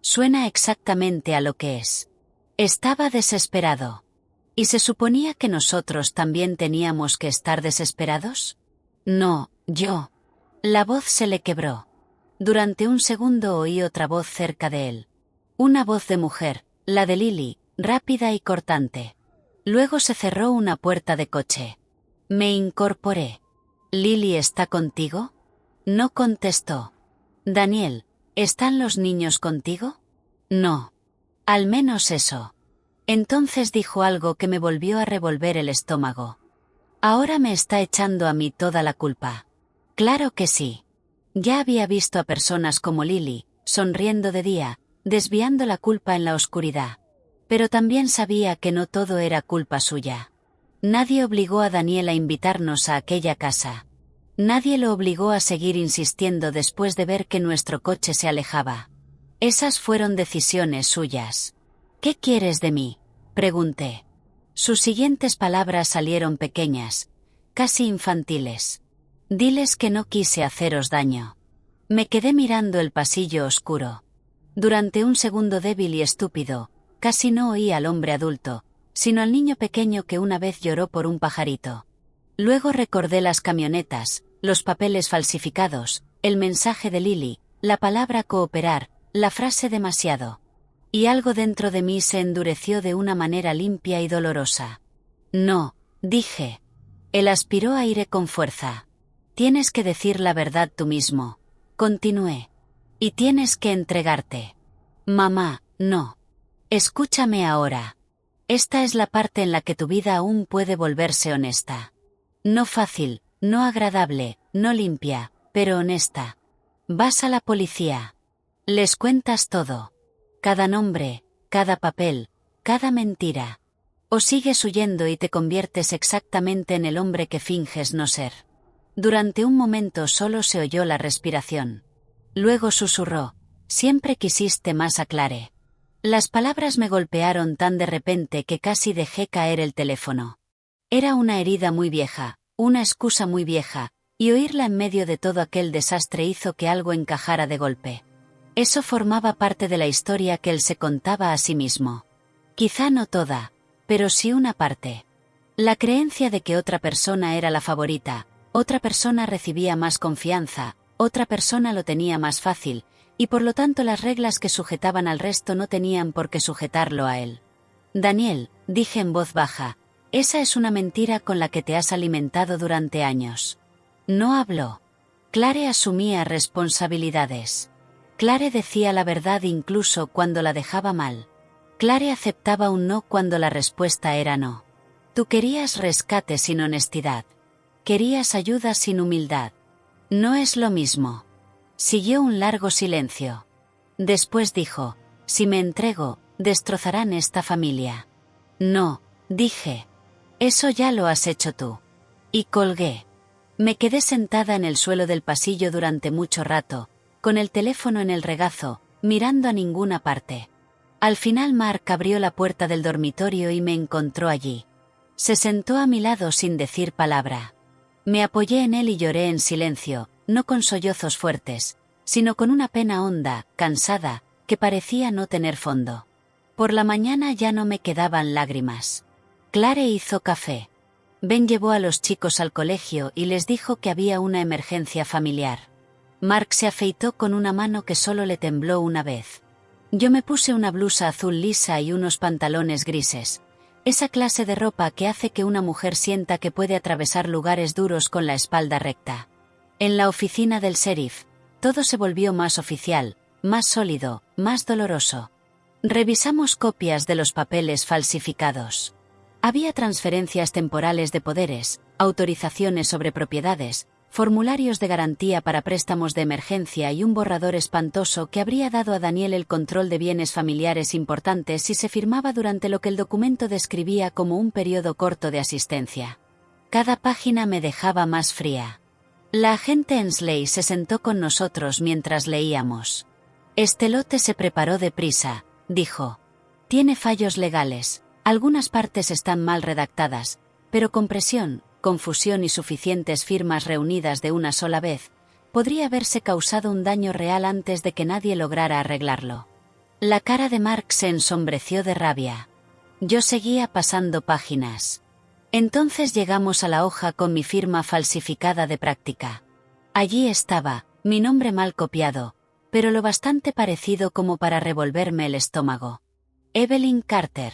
Suena exactamente a lo que es. Estaba desesperado. ¿Y se suponía que nosotros también teníamos que estar desesperados? No, yo. La voz se le quebró. Durante un segundo oí otra voz cerca de él. Una voz de mujer, la de Lily, rápida y cortante. Luego se cerró una puerta de coche. Me incorporé. ¿Lily está contigo? No contestó. Daniel, ¿están los niños contigo? No. Al menos eso. Entonces dijo algo que me volvió a revolver el estómago. Ahora me está echando a mí toda la culpa. Claro que sí. Ya había visto a personas como Lily, sonriendo de día, desviando la culpa en la oscuridad. Pero también sabía que no todo era culpa suya. Nadie obligó a Daniel a invitarnos a aquella casa. Nadie lo obligó a seguir insistiendo después de ver que nuestro coche se alejaba. Esas fueron decisiones suyas. ¿Qué quieres de mí?, pregunté. Sus siguientes palabras salieron pequeñas, casi infantiles. Diles que no quise haceros daño. Me quedé mirando el pasillo oscuro. Durante un segundo débil y estúpido, casi no oí al hombre adulto, sino al niño pequeño que una vez lloró por un pajarito. Luego recordé las camionetas, los papeles falsificados, el mensaje de Lily, la palabra cooperar, la frase demasiado. Y algo dentro de mí se endureció de una manera limpia y dolorosa. No, dije. Él aspiró aire con fuerza. Tienes que decir la verdad tú mismo. Continué. Y tienes que entregarte. Mamá, no. Escúchame ahora. Esta es la parte en la que tu vida aún puede volverse honesta. No fácil, no agradable, no limpia, pero honesta. Vas a la policía. Les cuentas todo. Cada nombre, cada papel, cada mentira. O sigues huyendo y te conviertes exactamente en el hombre que finges no ser. Durante un momento solo se oyó la respiración. Luego susurró, siempre quisiste más a Clare. Las palabras me golpearon tan de repente que casi dejé caer el teléfono. Era una herida muy vieja, una excusa muy vieja, y oírla en medio de todo aquel desastre hizo que algo encajara de golpe. Eso formaba parte de la historia que él se contaba a sí mismo. Quizá no toda, pero sí una parte. La creencia de que otra persona era la favorita, otra persona recibía más confianza, otra persona lo tenía más fácil, y por lo tanto las reglas que sujetaban al resto no tenían por qué sujetarlo a él. Daniel, dije en voz baja, esa es una mentira con la que te has alimentado durante años. No habló. Clare asumía responsabilidades. Clare decía la verdad incluso cuando la dejaba mal. Clare aceptaba un no cuando la respuesta era no. Tú querías rescate sin honestidad. Querías ayuda sin humildad. No es lo mismo. Siguió un largo silencio. Después dijo, si me entrego, destrozarán esta familia. No, dije. Eso ya lo has hecho tú. Y colgué. Me quedé sentada en el suelo del pasillo durante mucho rato, con el teléfono en el regazo, mirando a ninguna parte. Al final Mark abrió la puerta del dormitorio y me encontró allí. Se sentó a mi lado sin decir palabra. Me apoyé en él y lloré en silencio, no con sollozos fuertes, sino con una pena honda, cansada, que parecía no tener fondo. Por la mañana ya no me quedaban lágrimas. Clare hizo café. Ben llevó a los chicos al colegio y les dijo que había una emergencia familiar. Mark se afeitó con una mano que solo le tembló una vez. Yo me puse una blusa azul lisa y unos pantalones grises. Esa clase de ropa que hace que una mujer sienta que puede atravesar lugares duros con la espalda recta. En la oficina del sheriff, todo se volvió más oficial, más sólido, más doloroso. Revisamos copias de los papeles falsificados. Había transferencias temporales de poderes, autorizaciones sobre propiedades, formularios de garantía para préstamos de emergencia y un borrador espantoso que habría dado a Daniel el control de bienes familiares importantes si se firmaba durante lo que el documento describía como un periodo corto de asistencia. Cada página me dejaba más fría. La agente Ensley se sentó con nosotros mientras leíamos. Este lote se preparó deprisa, dijo. Tiene fallos legales. Algunas partes están mal redactadas, pero con presión, confusión y suficientes firmas reunidas de una sola vez, podría haberse causado un daño real antes de que nadie lograra arreglarlo. La cara de Mark se ensombreció de rabia. Yo seguía pasando páginas. Entonces llegamos a la hoja con mi firma falsificada de práctica. Allí estaba, mi nombre mal copiado, pero lo bastante parecido como para revolverme el estómago. Evelyn Carter.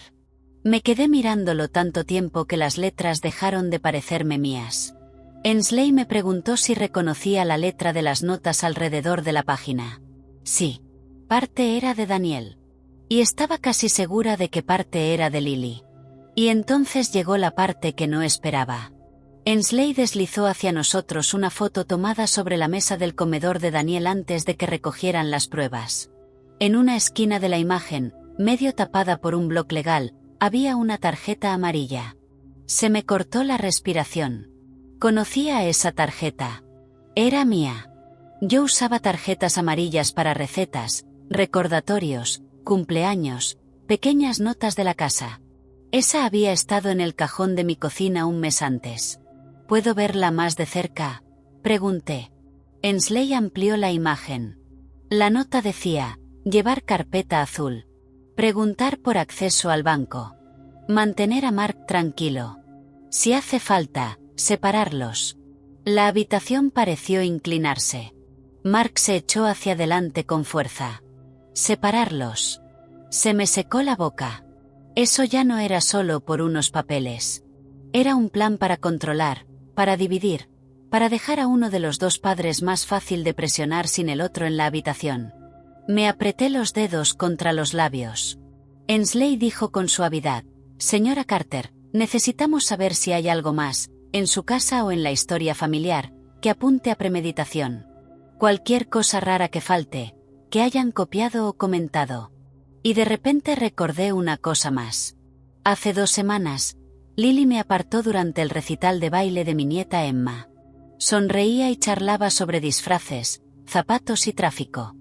Me quedé mirándolo tanto tiempo que las letras dejaron de parecerme mías. Ensley me preguntó si reconocía la letra de las notas alrededor de la página. Sí. Parte era de Daniel. Y estaba casi segura de que parte era de Lily. Y entonces llegó la parte que no esperaba. Ensley deslizó hacia nosotros una foto tomada sobre la mesa del comedor de Daniel antes de que recogieran las pruebas. En una esquina de la imagen, medio tapada por un bloc legal, había una tarjeta amarilla. Se me cortó la respiración. Conocía esa tarjeta. Era mía. Yo usaba tarjetas amarillas para recetas, recordatorios, cumpleaños, pequeñas notas de la casa. Esa había estado en el cajón de mi cocina un mes antes. ¿Puedo verla más de cerca?, pregunté. Ensley amplió la imagen. La nota decía, llevar carpeta azul. Preguntar por acceso al banco. Mantener a Mark tranquilo. Si hace falta, separarlos. La habitación pareció inclinarse. Mark se echó hacia adelante con fuerza. Separarlos. Se me secó la boca. Eso ya no era solo por unos papeles. Era un plan para controlar, para dividir, para dejar a uno de los dos padres más fácil de presionar sin el otro en la habitación. Me apreté los dedos contra los labios. Ensley dijo con suavidad, «Señora Carter, necesitamos saber si hay algo más, en su casa o en la historia familiar, que apunte a premeditación. Cualquier cosa rara que falte, que hayan copiado o comentado». Y de repente recordé una cosa más. Hace 2 semanas, Lily me apartó durante el recital de baile de mi nieta Emma. Sonreía y charlaba sobre disfraces, zapatos y tráfico.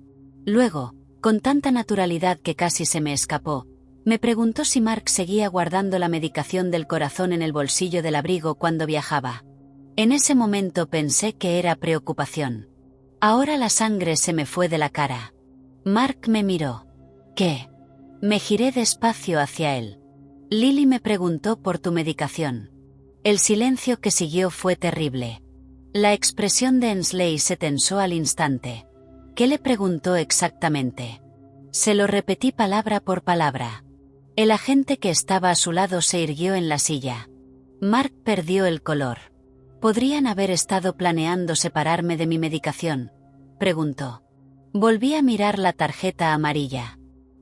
Luego, con tanta naturalidad que casi se me escapó, me preguntó si Mark seguía guardando la medicación del corazón en el bolsillo del abrigo cuando viajaba. En ese momento pensé que era preocupación. Ahora la sangre se me fue de la cara. Mark me miró. ¿Qué? Me giré despacio hacia él. Lily me preguntó por tu medicación. El silencio que siguió fue terrible. La expresión de Ensley se tensó al instante. ¿Qué le preguntó exactamente? Se lo repetí palabra por palabra. El agente que estaba a su lado se irguió en la silla. Mark perdió el color. ¿Podrían haber estado planeando separarme de mi medicación?, preguntó. Volví a mirar la tarjeta amarilla.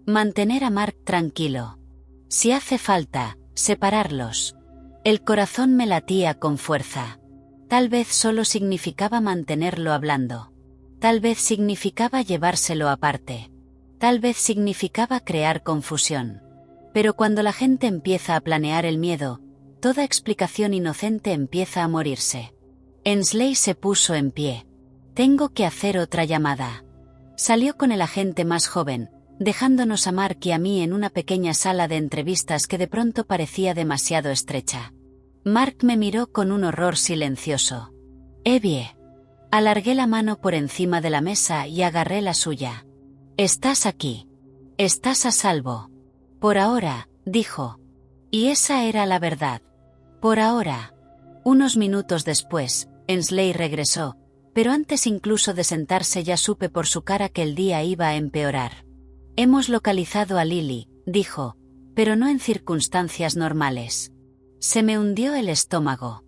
Mantener a Mark tranquilo. Si hace falta, separarlos. El corazón me latía con fuerza. Tal vez solo significaba mantenerlo hablando. Tal vez significaba llevárselo aparte. Tal vez significaba crear confusión. Pero cuando la gente empieza a planear el miedo, toda explicación inocente empieza a morirse. Ensley se puso en pie. Tengo que hacer otra llamada. Salió con el agente más joven, dejándonos a Mark y a mí en una pequeña sala de entrevistas que de pronto parecía demasiado estrecha. Mark me miró con un horror silencioso. Evie. Alargué la mano por encima de la mesa y agarré la suya. Estás aquí. Estás a salvo. Por ahora, dijo. Y esa era la verdad. Por ahora. Unos minutos después, Ensley regresó, pero antes incluso de sentarse ya supe por su cara que el día iba a empeorar. Hemos localizado a Lily, dijo, pero no en circunstancias normales. Se me hundió el estómago.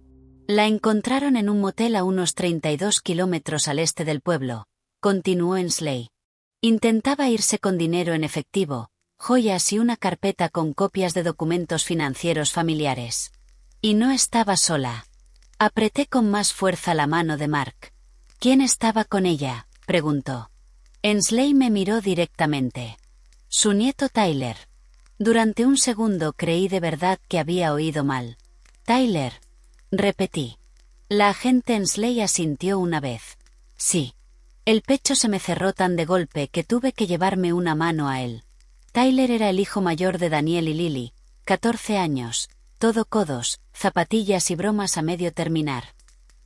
La encontraron en un motel a unos 32 kilómetros al este del pueblo, continuó Ensley. Intentaba irse con dinero en efectivo, joyas y una carpeta con copias de documentos financieros familiares. Y no estaba sola. Apreté con más fuerza la mano de Mark. ¿Quién estaba con ella?, preguntó. Ensley me miró directamente. Su nieto Tyler. Durante un segundo creí de verdad que había oído mal. Tyler. Repetí. La agente Ensley asintió una vez. Sí. El pecho se me cerró tan de golpe que tuve que llevarme una mano a él. Tyler era el hijo mayor de Daniel y Lily, 14 años, todo codos, zapatillas y bromas a medio terminar.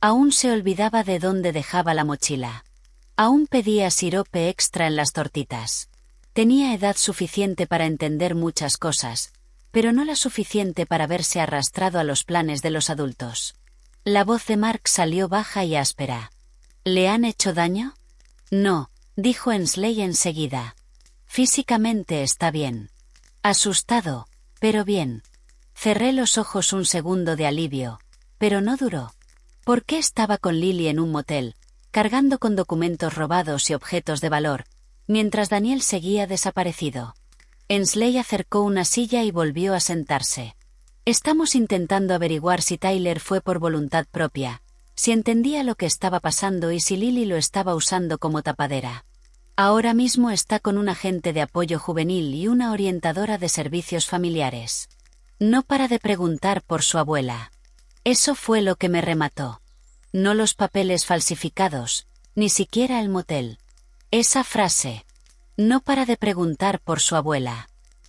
Aún se olvidaba de dónde dejaba la mochila. Aún pedía sirope extra en las tortitas. Tenía edad suficiente para entender muchas cosas, pero no la suficiente para verse arrastrado a los planes de los adultos. La voz de Mark salió baja y áspera. ¿Le han hecho daño? No, dijo Ensley enseguida. Físicamente está bien. Asustado, pero bien. Cerré los ojos un segundo de alivio, pero no duró. ¿Por qué estaba con Lily en un motel, cargando con documentos robados y objetos de valor, mientras Daniel seguía desaparecido? Ensley acercó una silla y volvió a sentarse. Estamos intentando averiguar si Tyler fue por voluntad propia, si entendía lo que estaba pasando y si Lily lo estaba usando como tapadera. Ahora mismo está con un agente de apoyo juvenil y una orientadora de servicios familiares. No para de preguntar por su abuela. Eso fue lo que me remató. No los papeles falsificados, ni siquiera el motel. Esa frase. No para de preguntar por su abuela.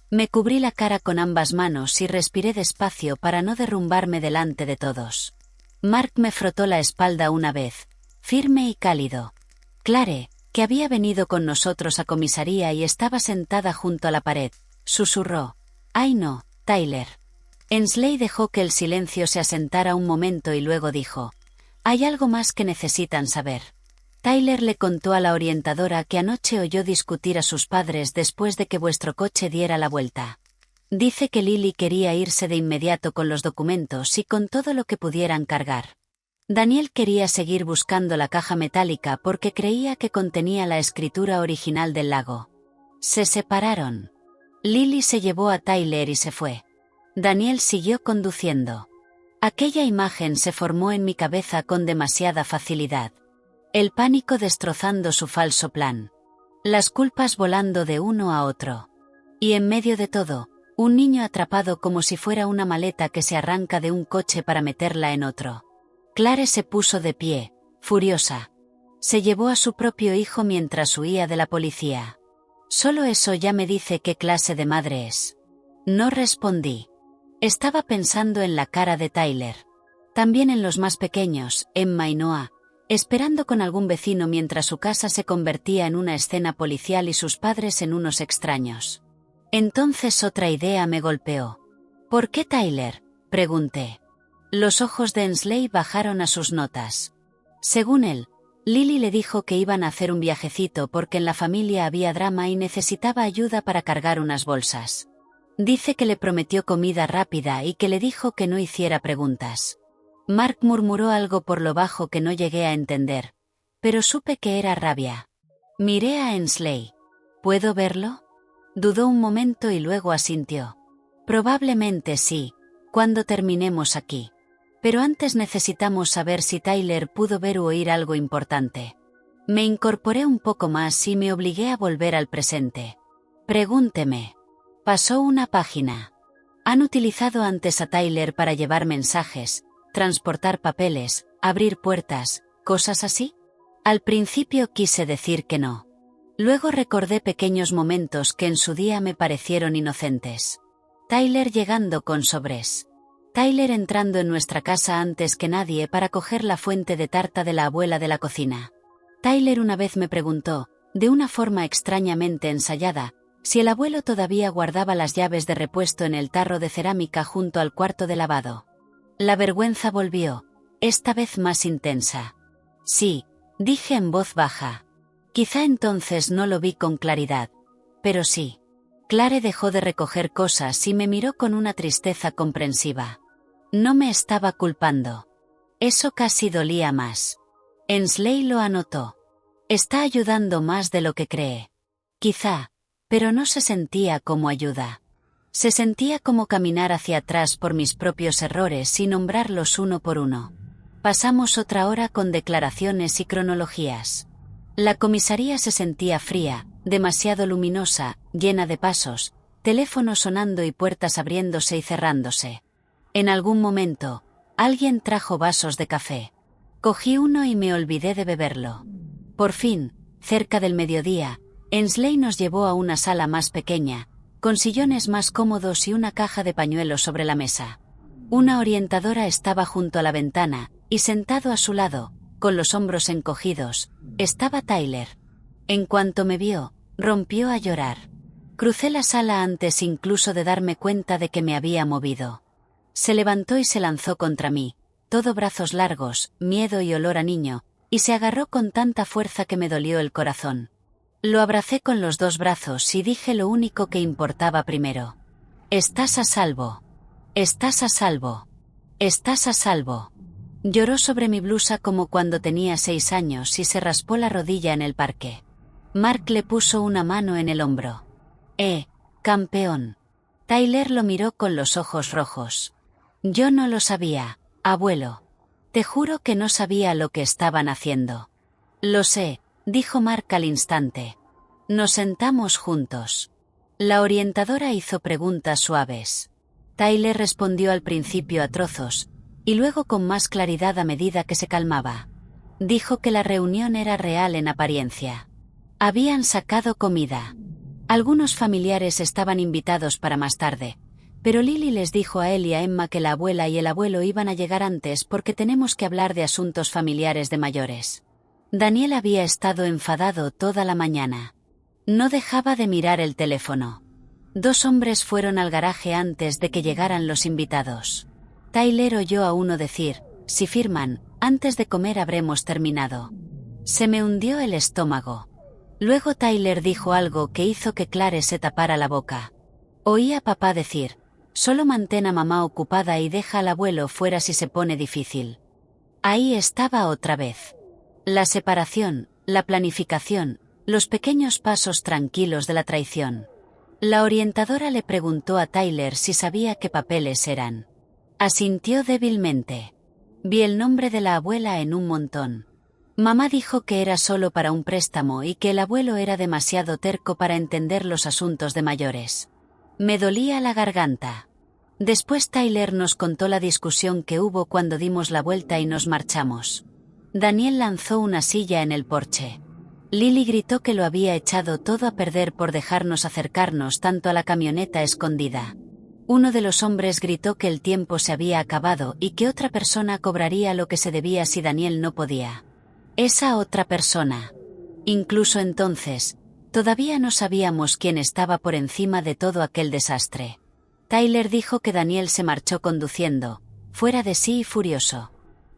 Me cubrí la cara con ambas manos y respiré despacio para no derrumbarme delante de todos. Mark me frotó la espalda una vez, firme y cálido. Clare, que había venido con nosotros a comisaría y estaba sentada junto a la pared, susurró. «Ay no, Tyler». Ensley dejó que el silencio se asentara un momento y luego dijo. «Hay algo más que necesitan saber». Tyler le contó a la orientadora que anoche oyó discutir a sus padres después de que vuestro coche diera la vuelta. Dice que Lily quería irse de inmediato con los documentos y con todo lo que pudieran cargar. Daniel quería seguir buscando la caja metálica porque creía que contenía la escritura original del lago. Se separaron. Lily se llevó a Tyler y se fue. Daniel siguió conduciendo. Aquella imagen se formó en mi cabeza con demasiada facilidad. El pánico destrozando su falso plan. Las culpas volando de uno a otro. Y en medio de todo, un niño atrapado como si fuera una maleta que se arranca de un coche para meterla en otro. Clare se puso de pie, furiosa. Se llevó a su propio hijo mientras huía de la policía. Solo eso ya me dice qué clase de madre es. No respondí. Estaba pensando en la cara de Tyler. También en los más pequeños, Emma y Noah, esperando con algún vecino mientras su casa se convertía en una escena policial y sus padres en unos extraños. Entonces otra idea me golpeó. ¿Por qué Tyler?, pregunté. Los ojos de Ensley bajaron a sus notas. Según él, Lily le dijo que iban a hacer un viajecito porque en la familia había drama y necesitaba ayuda para cargar unas bolsas. Dice que le prometió comida rápida y que le dijo que no hiciera preguntas. Mark murmuró algo por lo bajo que no llegué a entender, pero supe que era rabia. Miré a Ensley. ¿Puedo verlo? Dudó un momento y luego asintió. Probablemente sí, cuando terminemos aquí. Pero antes necesitamos saber si Tyler pudo ver u oír algo importante. Me incorporé un poco más y me obligué a volver al presente. Pregúnteme. Pasó una página. Han utilizado antes a Tyler para llevar mensajes, transportar papeles, abrir puertas, cosas así. Al principio quise decir que no. Luego recordé pequeños momentos que en su día me parecieron inocentes. Tyler llegando con sobres. Tyler entrando en nuestra casa antes que nadie para coger la fuente de tarta de la abuela de la cocina. Tyler una vez me preguntó, de una forma extrañamente ensayada, si el abuelo todavía guardaba las llaves de repuesto en el tarro de cerámica junto al cuarto de lavado. La vergüenza volvió, esta vez más intensa. Sí, dije en voz baja. Quizá entonces no lo vi con claridad. Pero sí. Clare dejó de recoger cosas y me miró con una tristeza comprensiva. No me estaba culpando. Eso casi dolía más. Ensley lo anotó. Está ayudando más de lo que cree. Quizá, pero no se sentía como ayuda. Se sentía como caminar hacia atrás por mis propios errores y nombrarlos uno por uno. Pasamos otra hora con declaraciones y cronologías. La comisaría se sentía fría, demasiado luminosa, llena de pasos, teléfonos sonando y puertas abriéndose y cerrándose. En algún momento, alguien trajo vasos de café. Cogí uno y me olvidé de beberlo. Por fin, cerca del mediodía, Ensley nos llevó a una sala más pequeña, con sillones más cómodos y una caja de pañuelos sobre la mesa. Una orientadora estaba junto a la ventana, y sentado a su lado, con los hombros encogidos, estaba Tyler. En cuanto me vio, rompió a llorar. Crucé la sala antes incluso de darme cuenta de que me había movido. Se levantó y se lanzó contra mí, todo brazos largos, miedo y olor a niño, y se agarró con tanta fuerza que me dolió el corazón. Lo abracé con los dos brazos y dije lo único que importaba primero. Estás a salvo. Estás a salvo. Estás a salvo. Lloró sobre mi blusa como cuando tenía 6 años y se raspó la rodilla en el parque. Mark le puso una mano en el hombro. Campeón. Tyler lo miró con los ojos rojos. Yo no lo sabía, abuelo. Te juro que no sabía lo que estaban haciendo. Lo sé, dijo Mark al instante. Nos sentamos juntos. La orientadora hizo preguntas suaves. Tyler respondió al principio a trozos, y luego con más claridad a medida que se calmaba. Dijo que la reunión era real en apariencia. Habían sacado comida. Algunos familiares estaban invitados para más tarde, pero Lily les dijo a él y a Emma que la abuela y el abuelo iban a llegar antes porque tenemos que hablar de asuntos familiares de mayores. Daniel había estado enfadado toda la mañana. No dejaba de mirar el teléfono. 2 hombres fueron al garaje antes de que llegaran los invitados. Tyler oyó a uno decir, si firman, antes de comer habremos terminado. Se me hundió el estómago. Luego Tyler dijo algo que hizo que Clare se tapara la boca. Oí a papá decir, solo mantén a mamá ocupada y deja al abuelo fuera si se pone difícil. Ahí estaba otra vez. La separación, la planificación, los pequeños pasos tranquilos de la traición. La orientadora le preguntó a Tyler si sabía qué papeles eran. Asintió débilmente. Vi el nombre de la abuela en un montón. Mamá dijo que era solo para un préstamo y que el abuelo era demasiado terco para entender los asuntos de mayores. Me dolía la garganta. Después Tyler nos contó la discusión que hubo cuando dimos la vuelta y nos marchamos. Daniel lanzó una silla en el porche. Lily gritó que lo había echado todo a perder por dejarnos acercarnos tanto a la camioneta escondida. Uno de los hombres gritó que el tiempo se había acabado y que otra persona cobraría lo que se debía si Daniel no podía. Esa otra persona. Incluso entonces, todavía no sabíamos quién estaba por encima de todo aquel desastre. Tyler dijo que Daniel se marchó conduciendo, fuera de sí y furioso.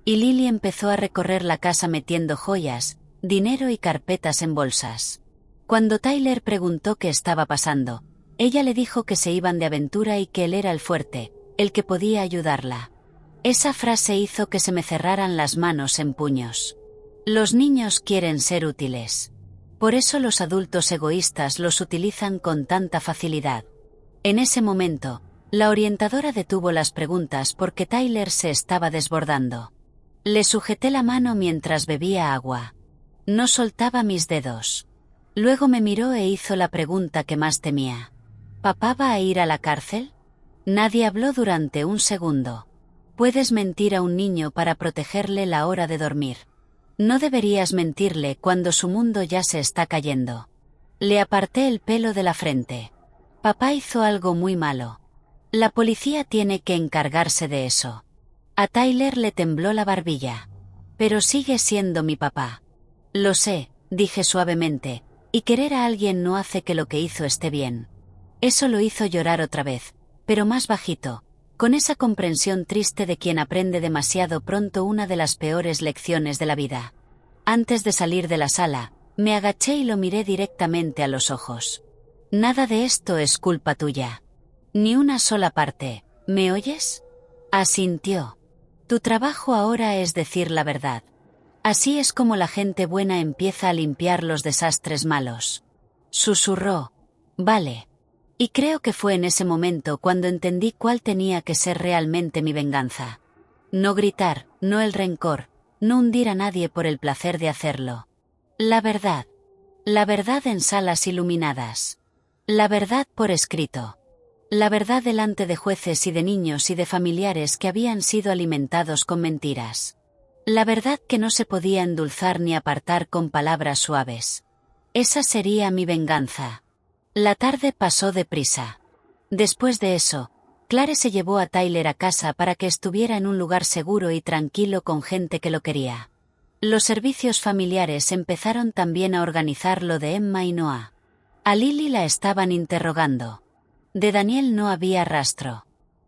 Y Lily empezó a recorrer la casa metiendo joyas, dinero y carpetas en bolsas. Cuando Tyler preguntó qué estaba pasando, ella le dijo que se iban de aventura y que él era el fuerte, el que podía ayudarla. Esa frase hizo que se me cerraran las manos en puños. Los niños quieren ser útiles. Por eso los adultos egoístas los utilizan con tanta facilidad. En ese momento, la orientadora detuvo las preguntas porque Tyler se estaba desbordando. Le sujeté la mano mientras bebía agua. No soltaba mis dedos. Luego me miró e hizo la pregunta que más temía. ¿Papá va a ir a la cárcel? Nadie habló durante un segundo. Puedes mentir a un niño para protegerle la hora de dormir. No deberías mentirle cuando su mundo ya se está cayendo. Le aparté el pelo de la frente. Papá hizo algo muy malo. La policía tiene que encargarse de eso. A Tyler le tembló la barbilla. Pero sigue siendo mi papá. Lo sé, dije suavemente, y querer a alguien no hace que lo que hizo esté bien. Eso lo hizo llorar otra vez, pero más bajito, con esa comprensión triste de quien aprende demasiado pronto una de las peores lecciones de la vida. Antes de salir de la sala, me agaché y lo miré directamente a los ojos. Nada de esto es culpa tuya. Ni una sola parte, ¿me oyes? Asintió. Tu trabajo ahora es decir la verdad. Así es como la gente buena empieza a limpiar los desastres malos. Susurró. Vale. Y creo que fue en ese momento cuando entendí cuál tenía que ser realmente mi venganza. No gritar, no el rencor, no hundir a nadie por el placer de hacerlo. La verdad. La verdad en salas iluminadas. La verdad por escrito. La verdad delante de jueces y de niños y de familiares que habían sido alimentados con mentiras. La verdad que no se podía endulzar ni apartar con palabras suaves. Esa sería mi venganza. La tarde pasó deprisa. Después de eso, Clare se llevó a Tyler a casa para que estuviera en un lugar seguro y tranquilo con gente que lo quería. Los servicios familiares empezaron también a organizar lo de Emma y Noah. A Lily la estaban interrogando. De Daniel no había rastro.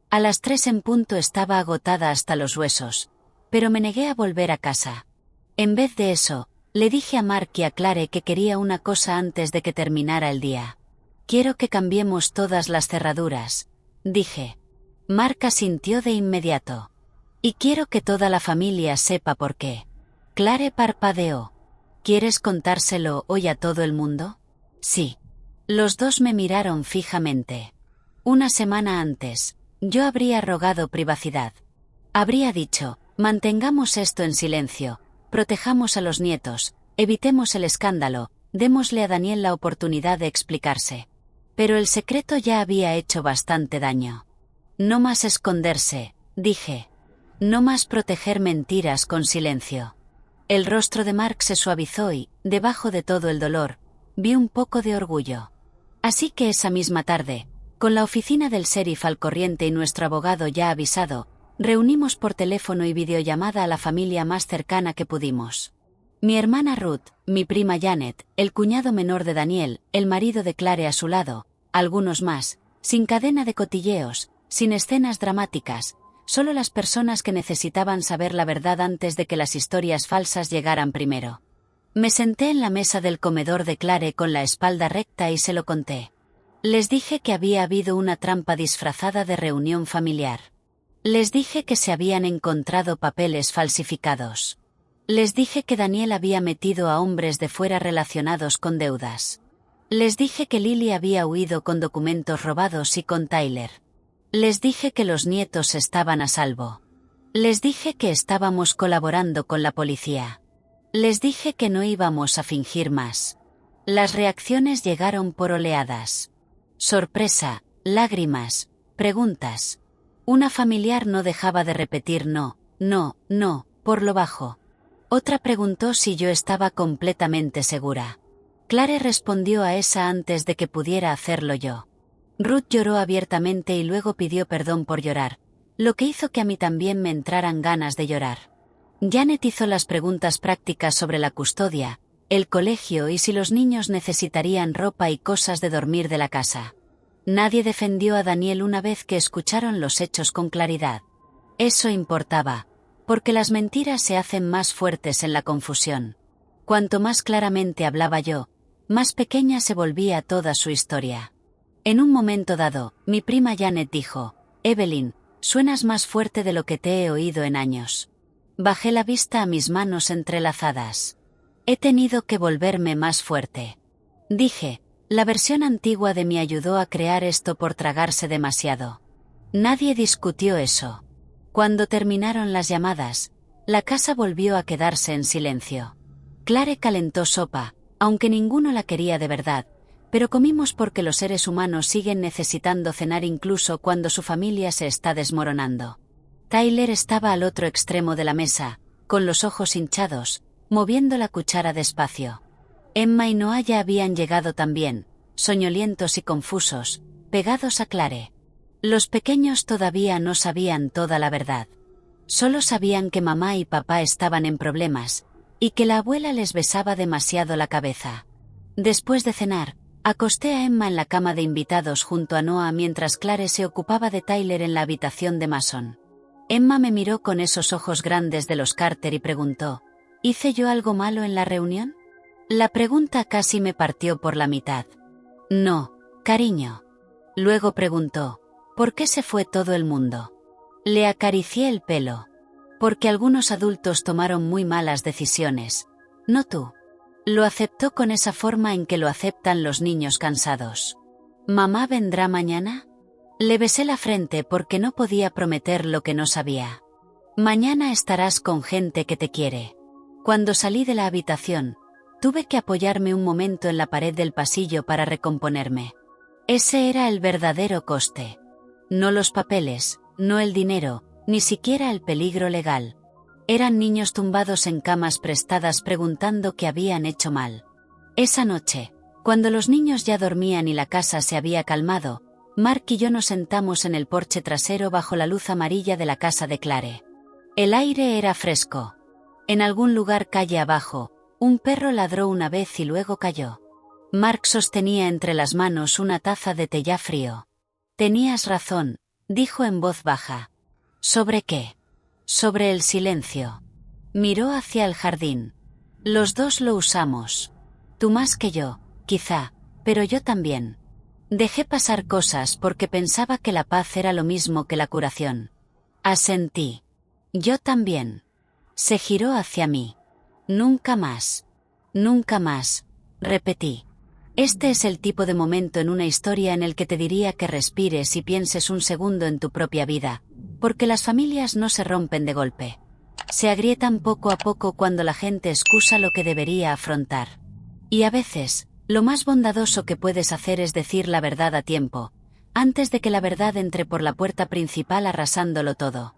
A las 3 en punto estaba agotada hasta los huesos, pero me negué a volver a casa. En vez de eso, le dije a Mark y a Clare que quería una cosa antes de que terminara el día. Quiero que cambiemos todas las cerraduras, dije. Mark asintió de inmediato. Y quiero que toda la familia sepa por qué. Clare parpadeó. ¿Quieres contárselo hoy a todo el mundo? Sí. Los dos me miraron fijamente. Una semana antes, yo habría rogado privacidad. Habría dicho, mantengamos esto en silencio, protejamos a los nietos, evitemos el escándalo, démosle a Daniel la oportunidad de explicarse. Pero el secreto ya había hecho bastante daño. No más esconderse, dije. No más proteger mentiras con silencio. El rostro de Mark se suavizó y, debajo de todo el dolor, vi un poco de orgullo. Así que esa misma tarde, con la oficina del sheriff al corriente y nuestro abogado ya avisado, reunimos por teléfono y videollamada a la familia más cercana que pudimos. Mi hermana Ruth, mi prima Janet, el cuñado menor de Daniel, el marido de Clare a su lado, algunos más, sin cadena de cotilleos, sin escenas dramáticas, solo las personas que necesitaban saber la verdad antes de que las historias falsas llegaran primero. Me senté en la mesa del comedor de Clare con la espalda recta y se lo conté. Les dije que había habido una trampa disfrazada de reunión familiar. Les dije que se habían encontrado papeles falsificados. Les dije que Daniel había metido a hombres de fuera relacionados con deudas. Les dije que Lily había huido con documentos robados y con Tyler. Les dije que los nietos estaban a salvo. Les dije que estábamos colaborando con la policía. Les dije que no íbamos a fingir más. Las reacciones llegaron por oleadas. Sorpresa, lágrimas, preguntas. Una familiar no dejaba de repetir no, no, no, por lo bajo. Otra preguntó si yo estaba completamente segura. Clare respondió a esa antes de que pudiera hacerlo yo. Ruth lloró abiertamente y luego pidió perdón por llorar, lo que hizo que a mí también me entraran ganas de llorar. Janet hizo las preguntas prácticas sobre la custodia, el colegio y si los niños necesitarían ropa y cosas de dormir de la casa. Nadie defendió a Daniel una vez que escucharon los hechos con claridad. Eso importaba, porque las mentiras se hacen más fuertes en la confusión. Cuanto más claramente hablaba yo, más pequeña se volvía toda su historia. En un momento dado, mi prima Janet dijo, «Evelyn, suenas más fuerte de lo que te he oído en años». Bajé la vista a mis manos entrelazadas. He tenido que volverme más fuerte. Dije, la versión antigua de mí ayudó a crear esto por tragarse demasiado. Nadie discutió eso. Cuando terminaron las llamadas, la casa volvió a quedarse en silencio. Clare calentó sopa, aunque ninguno la quería de verdad, pero comimos porque los seres humanos siguen necesitando cenar incluso cuando su familia se está desmoronando. Tyler estaba al otro extremo de la mesa, con los ojos hinchados, moviendo la cuchara despacio. Emma y Noah ya habían llegado también, soñolientos y confusos, pegados a Clare. Los pequeños todavía no sabían toda la verdad. Solo sabían que mamá y papá estaban en problemas, y que la abuela les besaba demasiado la cabeza. Después de cenar, acosté a Emma en la cama de invitados junto a Noah mientras Clare se ocupaba de Tyler en la habitación de Mason. Emma me miró con esos ojos grandes de los Carter y preguntó, ¿hice yo algo malo en la reunión? La pregunta casi me partió por la mitad. No, cariño. Luego preguntó, ¿por qué se fue todo el mundo? Le acaricié el pelo. Porque algunos adultos tomaron muy malas decisiones. No tú. Lo aceptó con esa forma en que lo aceptan los niños cansados. ¿Mamá vendrá mañana? Le besé la frente porque no podía prometer lo que no sabía. Mañana estarás con gente que te quiere. Cuando salí de la habitación, tuve que apoyarme un momento en la pared del pasillo para recomponerme. Ese era el verdadero coste. No los papeles, no el dinero, ni siquiera el peligro legal. Eran niños tumbados en camas prestadas preguntando qué habían hecho mal. Esa noche, cuando los niños ya dormían y la casa se había calmado, Mark y yo nos sentamos en el porche trasero bajo la luz amarilla de la casa de Clare. El aire era fresco. En algún lugar calle abajo, un perro ladró una vez y luego cayó. Mark sostenía entre las manos una taza de té ya frío. Tenías razón, dijo en voz baja. ¿Sobre qué? Sobre el silencio. Miró hacia el jardín. Los dos lo usamos. Tú más que yo, quizá, pero yo también. Dejé pasar cosas porque pensaba que la paz era lo mismo que la curación. Asentí. Yo también. Se giró hacia mí. Nunca más. Nunca más, repetí. Este es el tipo de momento en una historia en el que te diría que respires y pienses un segundo en tu propia vida, porque las familias no se rompen de golpe. Se agrietan poco a poco cuando la gente excusa lo que debería afrontar. Y a veces, lo más bondadoso que puedes hacer es decir la verdad a tiempo, antes de que la verdad entre por la puerta principal arrasándolo todo.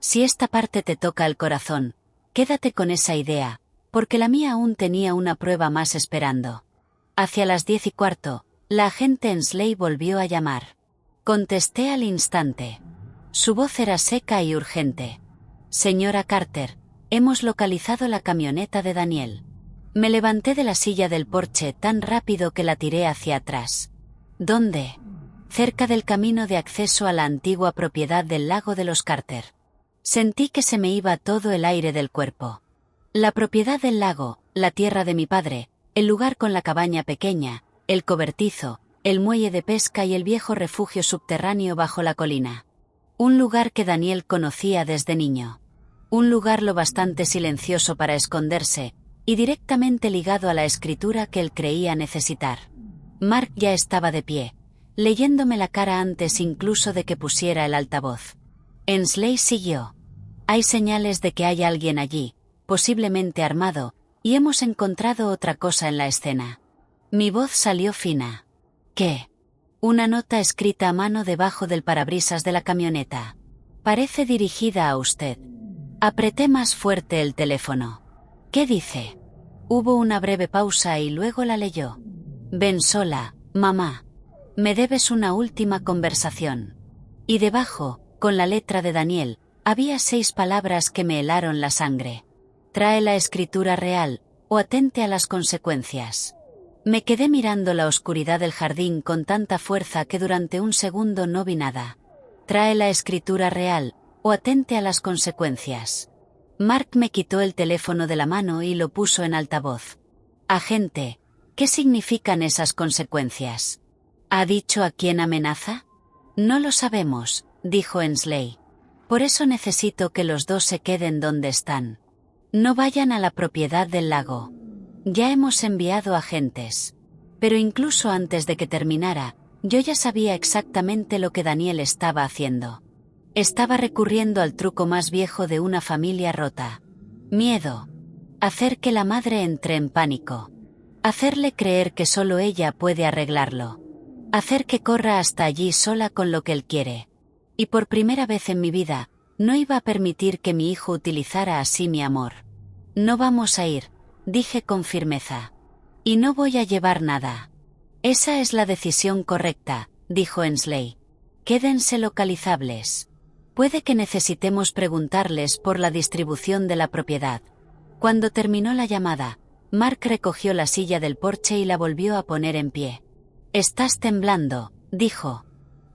Si esta parte te toca el corazón, quédate con esa idea, porque la mía aún tenía una prueba más esperando. Hacia las 10:15, la agente Ensley volvió a llamar. Contesté al instante. Su voz era seca y urgente. Señora Carter, hemos localizado la camioneta de Daniel. Me levanté de la silla del porche tan rápido que la tiré hacia atrás. ¿Dónde? Cerca del camino de acceso a la antigua propiedad del lago de los Carter. Sentí que se me iba todo el aire del cuerpo. La propiedad del lago, la tierra de mi padre, el lugar con la cabaña pequeña, el cobertizo, el muelle de pesca y el viejo refugio subterráneo bajo la colina. Un lugar que Daniel conocía desde niño. Un lugar lo bastante silencioso para esconderse, y directamente ligado a la escritura que él creía necesitar. Mark ya estaba de pie, leyéndome la cara antes incluso de que pusiera el altavoz. Ensley siguió. Hay señales de que hay alguien allí, posiblemente armado, y hemos encontrado otra cosa en la escena. Mi voz salió fina. ¿Qué? Una nota escrita a mano debajo del parabrisas de la camioneta. Parece dirigida a usted. Apreté más fuerte el teléfono. ¿Qué dice? Hubo una breve pausa y luego la leyó. Ven sola, mamá. Me debes una última conversación. Y debajo, con la letra de Daniel, había 6 palabras que me helaron la sangre. Trae la escritura real, o atente a las consecuencias. Me quedé mirando la oscuridad del jardín con tanta fuerza que durante un segundo no vi nada. Trae la escritura real, o atente a las consecuencias. Mark me quitó el teléfono de la mano y lo puso en altavoz. Agente, ¿qué significan esas consecuencias? ¿Ha dicho a quién amenaza? No lo sabemos, dijo Ensley. Por eso necesito que los dos se queden donde están. No vayan a la propiedad del lago. Ya hemos enviado agentes. Pero incluso antes de que terminara, yo ya sabía exactamente lo que Daniel estaba haciendo. Estaba recurriendo al truco más viejo de una familia rota. Miedo. Hacer que la madre entre en pánico. Hacerle creer que solo ella puede arreglarlo. Hacer que corra hasta allí sola con lo que él quiere. Y por primera vez en mi vida, no iba a permitir que mi hijo utilizara así mi amor. No vamos a ir, dije con firmeza. Y no voy a llevar nada. Esa es la decisión correcta, dijo Ensley. Quédense localizables. Puede que necesitemos preguntarles por la distribución de la propiedad. Cuando terminó la llamada, Mark recogió la silla del porche y la volvió a poner en pie. «Estás temblando», dijo.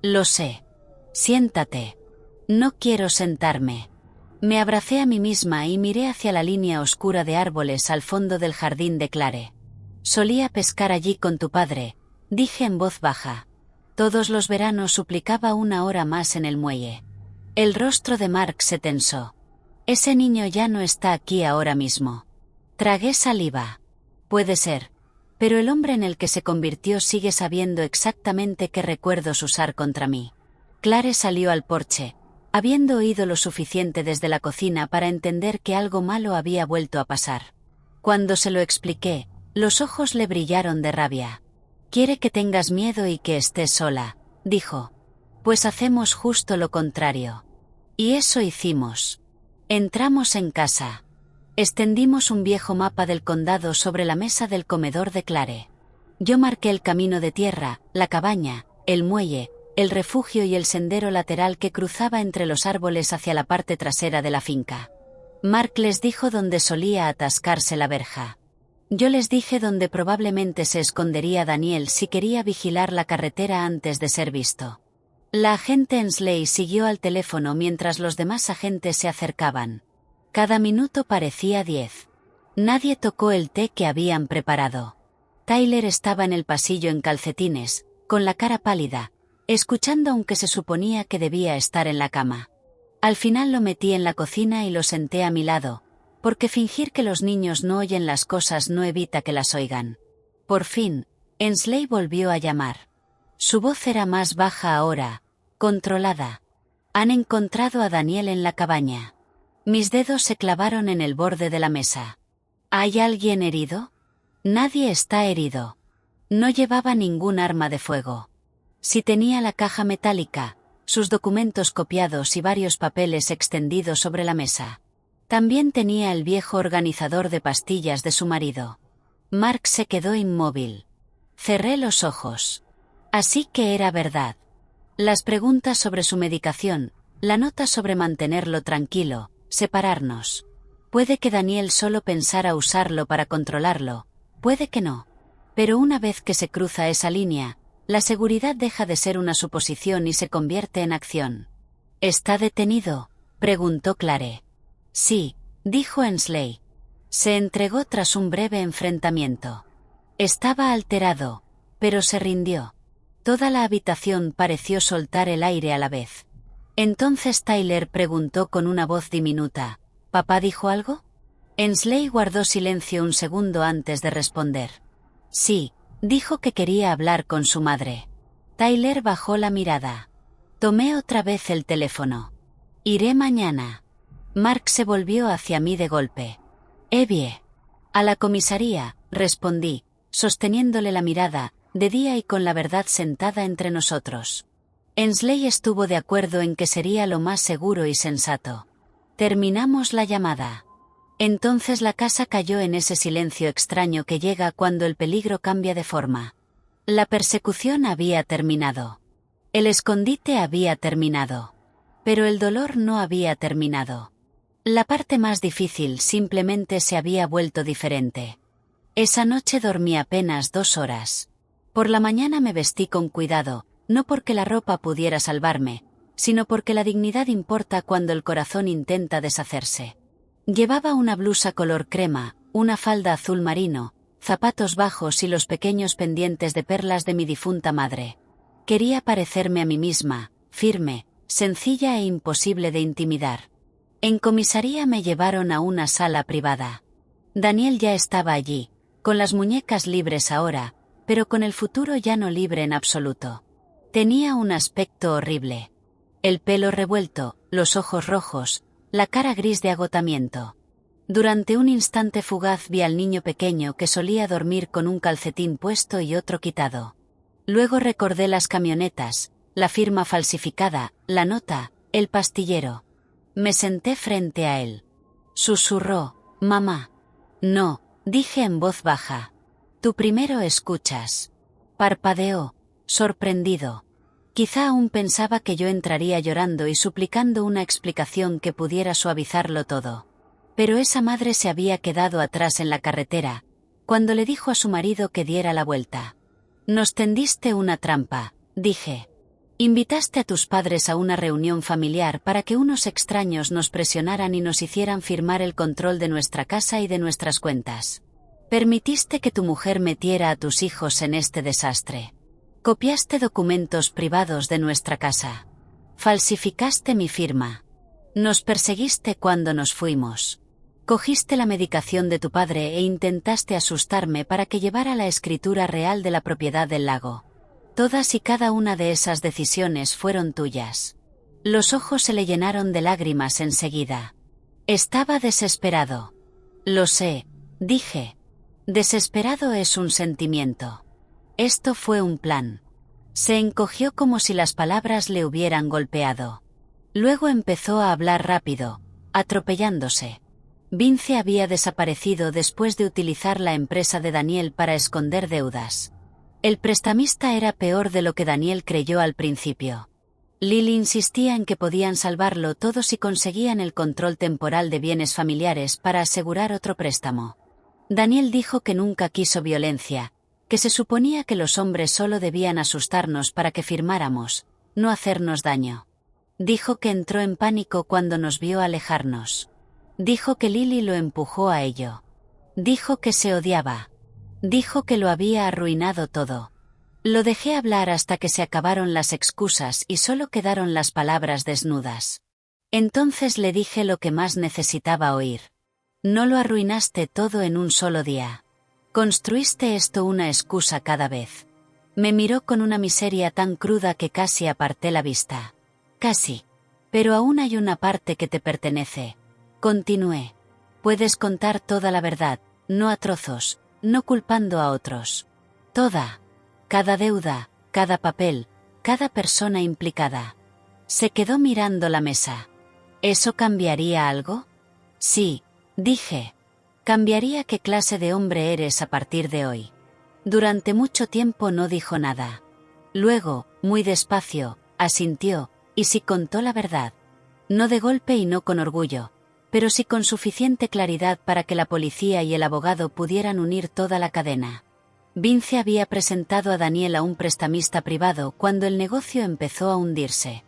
«Lo sé. Siéntate». «No quiero sentarme». Me abracé a mí misma y miré hacia la línea oscura de árboles al fondo del jardín de Clare. «Solía pescar allí con tu padre», dije en voz baja. Todos los veranos suplicaba una hora más en el muelle. El rostro de Mark se tensó. «Ese niño ya no está aquí ahora mismo». Tragué saliva. «Puede ser. Pero el hombre en el que se convirtió sigue sabiendo exactamente qué recuerdos usar contra mí». Clare salió al porche, habiendo oído lo suficiente desde la cocina para entender que algo malo había vuelto a pasar. Cuando se lo expliqué, los ojos le brillaron de rabia. «Quiere que tengas miedo y que estés sola», dijo. «Pues hacemos justo lo contrario». Y eso hicimos. Entramos en casa. Extendimos un viejo mapa del condado sobre la mesa del comedor de Clare. Yo marqué el camino de tierra, la cabaña, el muelle, el refugio y el sendero lateral que cruzaba entre los árboles hacia la parte trasera de la finca. Mark les dijo dónde solía atascarse la verja. Yo les dije dónde probablemente se escondería Daniel si quería vigilar la carretera antes de ser visto. La agente Ensley siguió al teléfono mientras los demás agentes se acercaban. Cada minuto parecía 10. Nadie tocó el té que habían preparado. Tyler estaba en el pasillo en calcetines, con la cara pálida, escuchando aunque se suponía que debía estar en la cama. Al final lo metí en la cocina y lo senté a mi lado, porque fingir que los niños no oyen las cosas no evita que las oigan. Por fin, Ensley volvió a llamar. Su voz era más baja ahora, controlada. «Han encontrado a Daniel en la cabaña». Mis dedos se clavaron en el borde de la mesa. «¿Hay alguien herido?» «Nadie está herido». No llevaba ningún arma de fuego. Sí tenía la caja metálica, sus documentos copiados y varios papeles extendidos sobre la mesa. También tenía el viejo organizador de pastillas de su marido. Mark se quedó inmóvil. Cerré los ojos. Así que era verdad. Las preguntas sobre su medicación, la nota sobre mantenerlo tranquilo, separarnos. Puede que Daniel solo pensara usarlo para controlarlo, puede que no. Pero una vez que se cruza esa línea, la seguridad deja de ser una suposición y se convierte en acción. «¿Está detenido?», preguntó Clare. «Sí», dijo Ensley. Se entregó tras un breve enfrentamiento. Estaba alterado, pero se rindió. Toda la habitación pareció soltar el aire a la vez. Entonces Tyler preguntó con una voz diminuta, «¿Papá dijo algo?». Ensley guardó silencio un segundo antes de responder. «Sí, dijo que quería hablar con su madre». Tyler bajó la mirada. Tomé otra vez el teléfono. «Iré mañana». Mark se volvió hacia mí de golpe. «Bien». «A la comisaría», respondí, sosteniéndole la mirada, de día y con la verdad sentada entre nosotros. Ensley estuvo de acuerdo en que sería lo más seguro y sensato. Terminamos la llamada. Entonces la casa cayó en ese silencio extraño que llega cuando el peligro cambia de forma. La persecución había terminado. El escondite había terminado. Pero el dolor no había terminado. La parte más difícil simplemente se había vuelto diferente. Esa noche dormí apenas 2 horas. Por la mañana me vestí con cuidado, no porque la ropa pudiera salvarme, sino porque la dignidad importa cuando el corazón intenta deshacerse. Llevaba una blusa color crema, una falda azul marino, zapatos bajos y los pequeños pendientes de perlas de mi difunta madre. Quería parecerme a mí misma, firme, sencilla e imposible de intimidar. En comisaría me llevaron a una sala privada. Daniel ya estaba allí, con las muñecas libres ahora, pero con el futuro ya no libre en absoluto. Tenía un aspecto horrible. El pelo revuelto, los ojos rojos, la cara gris de agotamiento. Durante un instante fugaz vi al niño pequeño que solía dormir con un calcetín puesto y otro quitado. Luego recordé las camionetas, la firma falsificada, la nota, el pastillero. Me senté frente a él. Susurró, «Mamá». «No», dije en voz baja. «Tú primero escuchas». Parpadeó, sorprendido. Quizá aún pensaba que yo entraría llorando y suplicando una explicación que pudiera suavizarlo todo. Pero esa madre se había quedado atrás en la carretera, cuando le dijo a su marido que diera la vuelta. Nos tendiste una trampa, dije. Invitaste a tus padres a una reunión familiar para que unos extraños nos presionaran y nos hicieran firmar el control de nuestra casa y de nuestras cuentas. Permitiste que tu mujer metiera a tus hijos en este desastre. Copiaste documentos privados de nuestra casa. Falsificaste mi firma. Nos perseguiste cuando nos fuimos. Cogiste la medicación de tu padre e intentaste asustarme para que llevara la escritura real de la propiedad del lago. Todas y cada una de esas decisiones fueron tuyas. Los ojos se le llenaron de lágrimas enseguida. Estaba desesperado. Lo sé, dije. Desesperado es un sentimiento. Esto fue un plan. Se encogió como si las palabras le hubieran golpeado. Luego empezó a hablar rápido, atropellándose. Vince había desaparecido después de utilizar la empresa de Daniel para esconder deudas. El prestamista era peor de lo que Daniel creyó al principio. Lily insistía en que podían salvarlo todo si conseguían el control temporal de bienes familiares para asegurar otro préstamo. Daniel dijo que nunca quiso violencia, que se suponía que los hombres solo debían asustarnos para que firmáramos, no hacernos daño. Dijo que entró en pánico cuando nos vio alejarnos. Dijo que Lily lo empujó a ello. Dijo que se odiaba. Dijo que lo había arruinado todo. Lo dejé hablar hasta que se acabaron las excusas y solo quedaron las palabras desnudas. Entonces le dije lo que más necesitaba oír. No lo arruinaste todo en un solo día. Construiste esto una excusa cada vez. Me miró con una miseria tan cruda que casi aparté la vista. Casi. Pero aún hay una parte que te pertenece. Continué. Puedes contar toda la verdad, no a trozos, no culpando a otros. Toda. Cada deuda, cada papel, cada persona implicada. Se quedó mirando la mesa. ¿Eso cambiaría algo? Sí, dije. Cambiaría qué clase de hombre eres a partir de hoy. Durante mucho tiempo no dijo nada. Luego, muy despacio, asintió, y sí contó la verdad. No de golpe y no con orgullo, pero sí con suficiente claridad para que la policía y el abogado pudieran unir toda la cadena. Vince había presentado a Daniel a un prestamista privado cuando el negocio empezó a hundirse.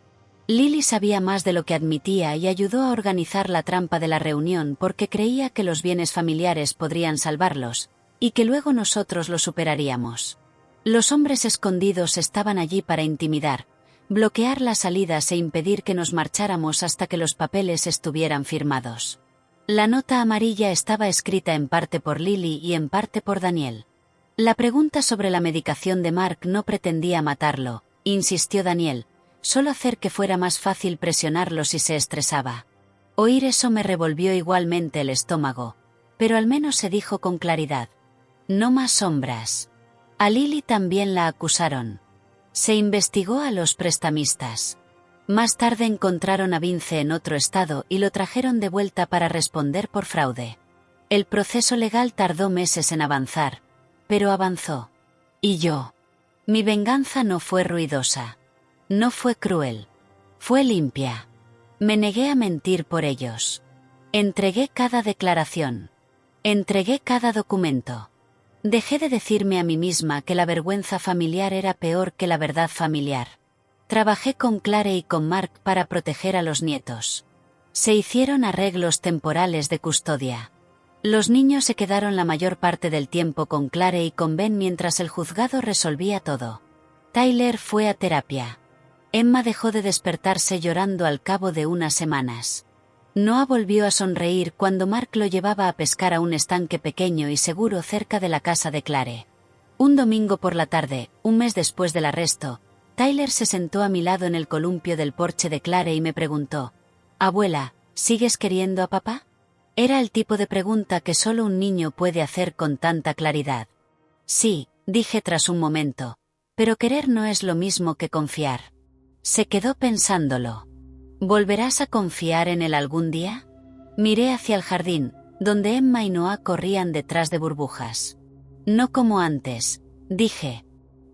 Lily sabía más de lo que admitía y ayudó a organizar la trampa de la reunión porque creía que los bienes familiares podrían salvarlos, y que luego nosotros lo superaríamos. Los hombres escondidos estaban allí para intimidar, bloquear las salidas e impedir que nos marcháramos hasta que los papeles estuvieran firmados. La nota amarilla estaba escrita en parte por Lily y en parte por Daniel. La pregunta sobre la medicación de Mark no pretendía matarlo, insistió Daniel, solo hacer que fuera más fácil presionarlo si se estresaba. Oír eso me revolvió igualmente el estómago, pero al menos se dijo con claridad. No más sombras. A Lily también la acusaron. Se investigó a los prestamistas. Más tarde encontraron a Vince en otro estado y lo trajeron de vuelta para responder por fraude. El proceso legal tardó meses en avanzar, pero avanzó. Y yo. Mi venganza no fue ruidosa. No fue cruel. Fue limpia. Me negué a mentir por ellos. Entregué cada declaración. Entregué cada documento. Dejé de decirme a mí misma que la vergüenza familiar era peor que la verdad familiar. Trabajé con Clare y con Mark para proteger a los nietos. Se hicieron arreglos temporales de custodia. Los niños se quedaron la mayor parte del tiempo con Clare y con Ben mientras el juzgado resolvía todo. Tyler fue a terapia. Emma dejó de despertarse llorando al cabo de unas semanas. Noah volvió a sonreír cuando Mark lo llevaba a pescar a un estanque pequeño y seguro cerca de la casa de Clare. Un domingo por la tarde, un mes después del arresto, Tyler se sentó a mi lado en el columpio del porche de Clare y me preguntó: «Abuela, ¿sigues queriendo a papá?». Era el tipo de pregunta que solo un niño puede hacer con tanta claridad. «Sí», dije tras un momento, «pero querer no es lo mismo que confiar». Se quedó pensándolo. ¿Volverás a confiar en él algún día? Miré hacia el jardín, donde Emma y Noah corrían detrás de burbujas. No como antes, dije.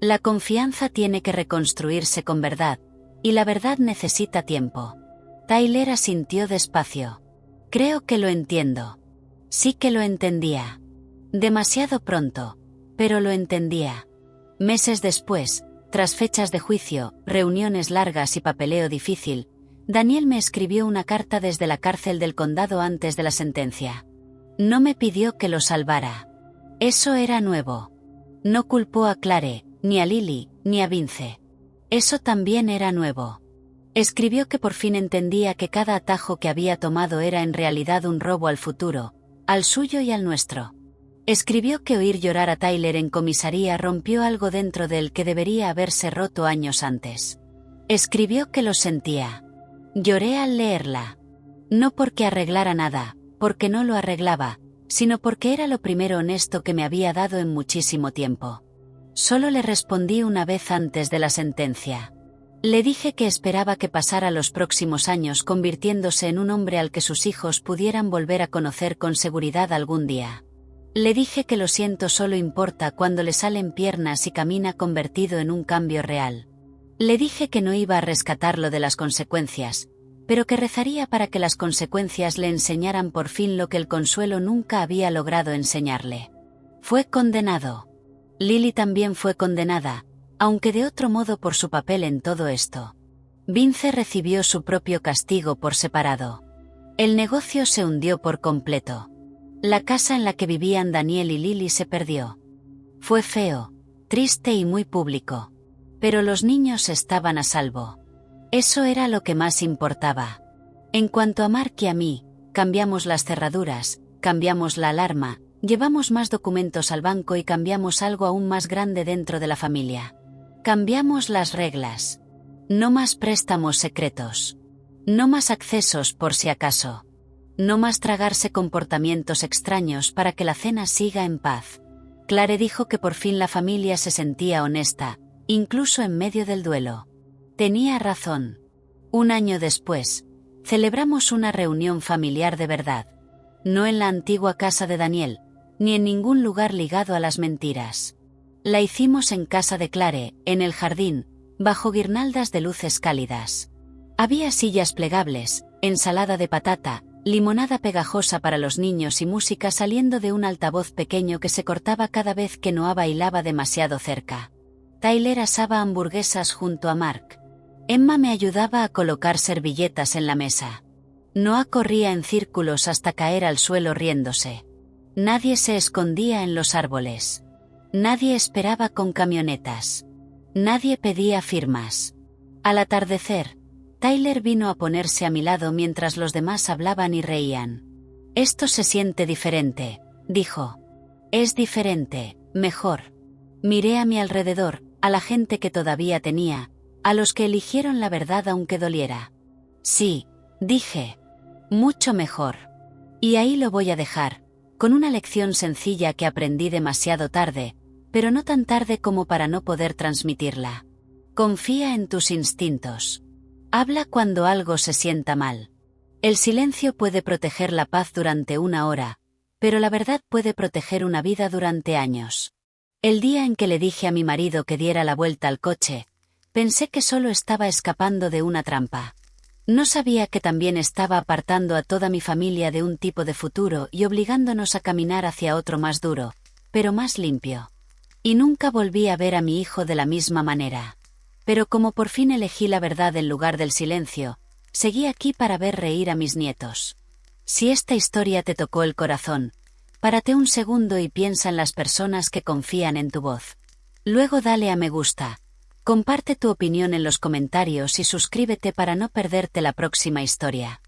La confianza tiene que reconstruirse con verdad, y la verdad necesita tiempo. Tyler asintió despacio. Creo que lo entiendo. Sí que lo entendía. Demasiado pronto, pero lo entendía. Meses después, tras fechas de juicio, reuniones largas y papeleo difícil, Daniel me escribió una carta desde la cárcel del condado antes de la sentencia. No me pidió que lo salvara. Eso era nuevo. No culpó a Clare, ni a Lily, ni a Vince. Eso también era nuevo. Escribió que por fin entendía que cada atajo que había tomado era en realidad un robo al futuro, al suyo y al nuestro. Escribió que oír llorar a Tyler en comisaría rompió algo dentro de él que debería haberse roto años antes. Escribió que lo sentía. Lloré al leerla. No porque arreglara nada, porque no lo arreglaba, sino porque era lo primero honesto que me había dado en muchísimo tiempo. Solo le respondí una vez antes de la sentencia. Le dije que esperaba que pasara los próximos años convirtiéndose en un hombre al que sus hijos pudieran volver a conocer con seguridad algún día. Le dije que lo siento solo importa cuando le salen piernas y camina convertido en un cambio real. Le dije que no iba a rescatarlo de las consecuencias, pero que rezaría para que las consecuencias le enseñaran por fin lo que el consuelo nunca había logrado enseñarle. Fue condenado. Lily también fue condenada, aunque de otro modo por su papel en todo esto. Vince recibió su propio castigo por separado. El negocio se hundió por completo. La casa en la que vivían Daniel y Lily se perdió. Fue feo, triste y muy público. Pero los niños estaban a salvo. Eso era lo que más importaba. En cuanto a Mark y a mí, cambiamos las cerraduras, cambiamos la alarma, llevamos más documentos al banco y cambiamos algo aún más grande dentro de la familia. Cambiamos las reglas. No más préstamos secretos. No más accesos por si acaso. No más tragarse comportamientos extraños para que la cena siga en paz. Clare dijo que por fin la familia se sentía honesta, incluso en medio del duelo. Tenía razón. Un año después, celebramos una reunión familiar de verdad. No en la antigua casa de Daniel, ni en ningún lugar ligado a las mentiras. La hicimos en casa de Clare, en el jardín, bajo guirnaldas de luces cálidas. Había sillas plegables, ensalada de patata, limonada pegajosa para los niños y música saliendo de un altavoz pequeño que se cortaba cada vez que Noah bailaba demasiado cerca. Tyler asaba hamburguesas junto a Mark. Emma me ayudaba a colocar servilletas en la mesa. Noah corría en círculos hasta caer al suelo riéndose. Nadie se escondía en los árboles. Nadie esperaba con camionetas. Nadie pedía firmas. Al atardecer, Tyler vino a ponerse a mi lado mientras los demás hablaban y reían. Esto se siente diferente, dijo. Es diferente, mejor. Miré a mi alrededor, a la gente que todavía tenía, a los que eligieron la verdad aunque doliera. Sí, dije. Mucho mejor. Y ahí lo voy a dejar, con una lección sencilla que aprendí demasiado tarde, pero no tan tarde como para no poder transmitirla. Confía en tus instintos. Habla cuando algo se sienta mal. El silencio puede proteger la paz durante una hora, pero la verdad puede proteger una vida durante años. El día en que le dije a mi marido que diera la vuelta al coche, pensé que solo estaba escapando de una trampa. No sabía que también estaba apartando a toda mi familia de un tipo de futuro y obligándonos a caminar hacia otro más duro, pero más limpio. Y nunca volví a ver a mi hijo de la misma manera. Pero como por fin elegí la verdad en lugar del silencio, seguí aquí para ver reír a mis nietos. Si esta historia te tocó el corazón, párate un segundo y piensa en las personas que confían en tu voz. Luego dale a me gusta. Comparte tu opinión en los comentarios y suscríbete para no perderte la próxima historia.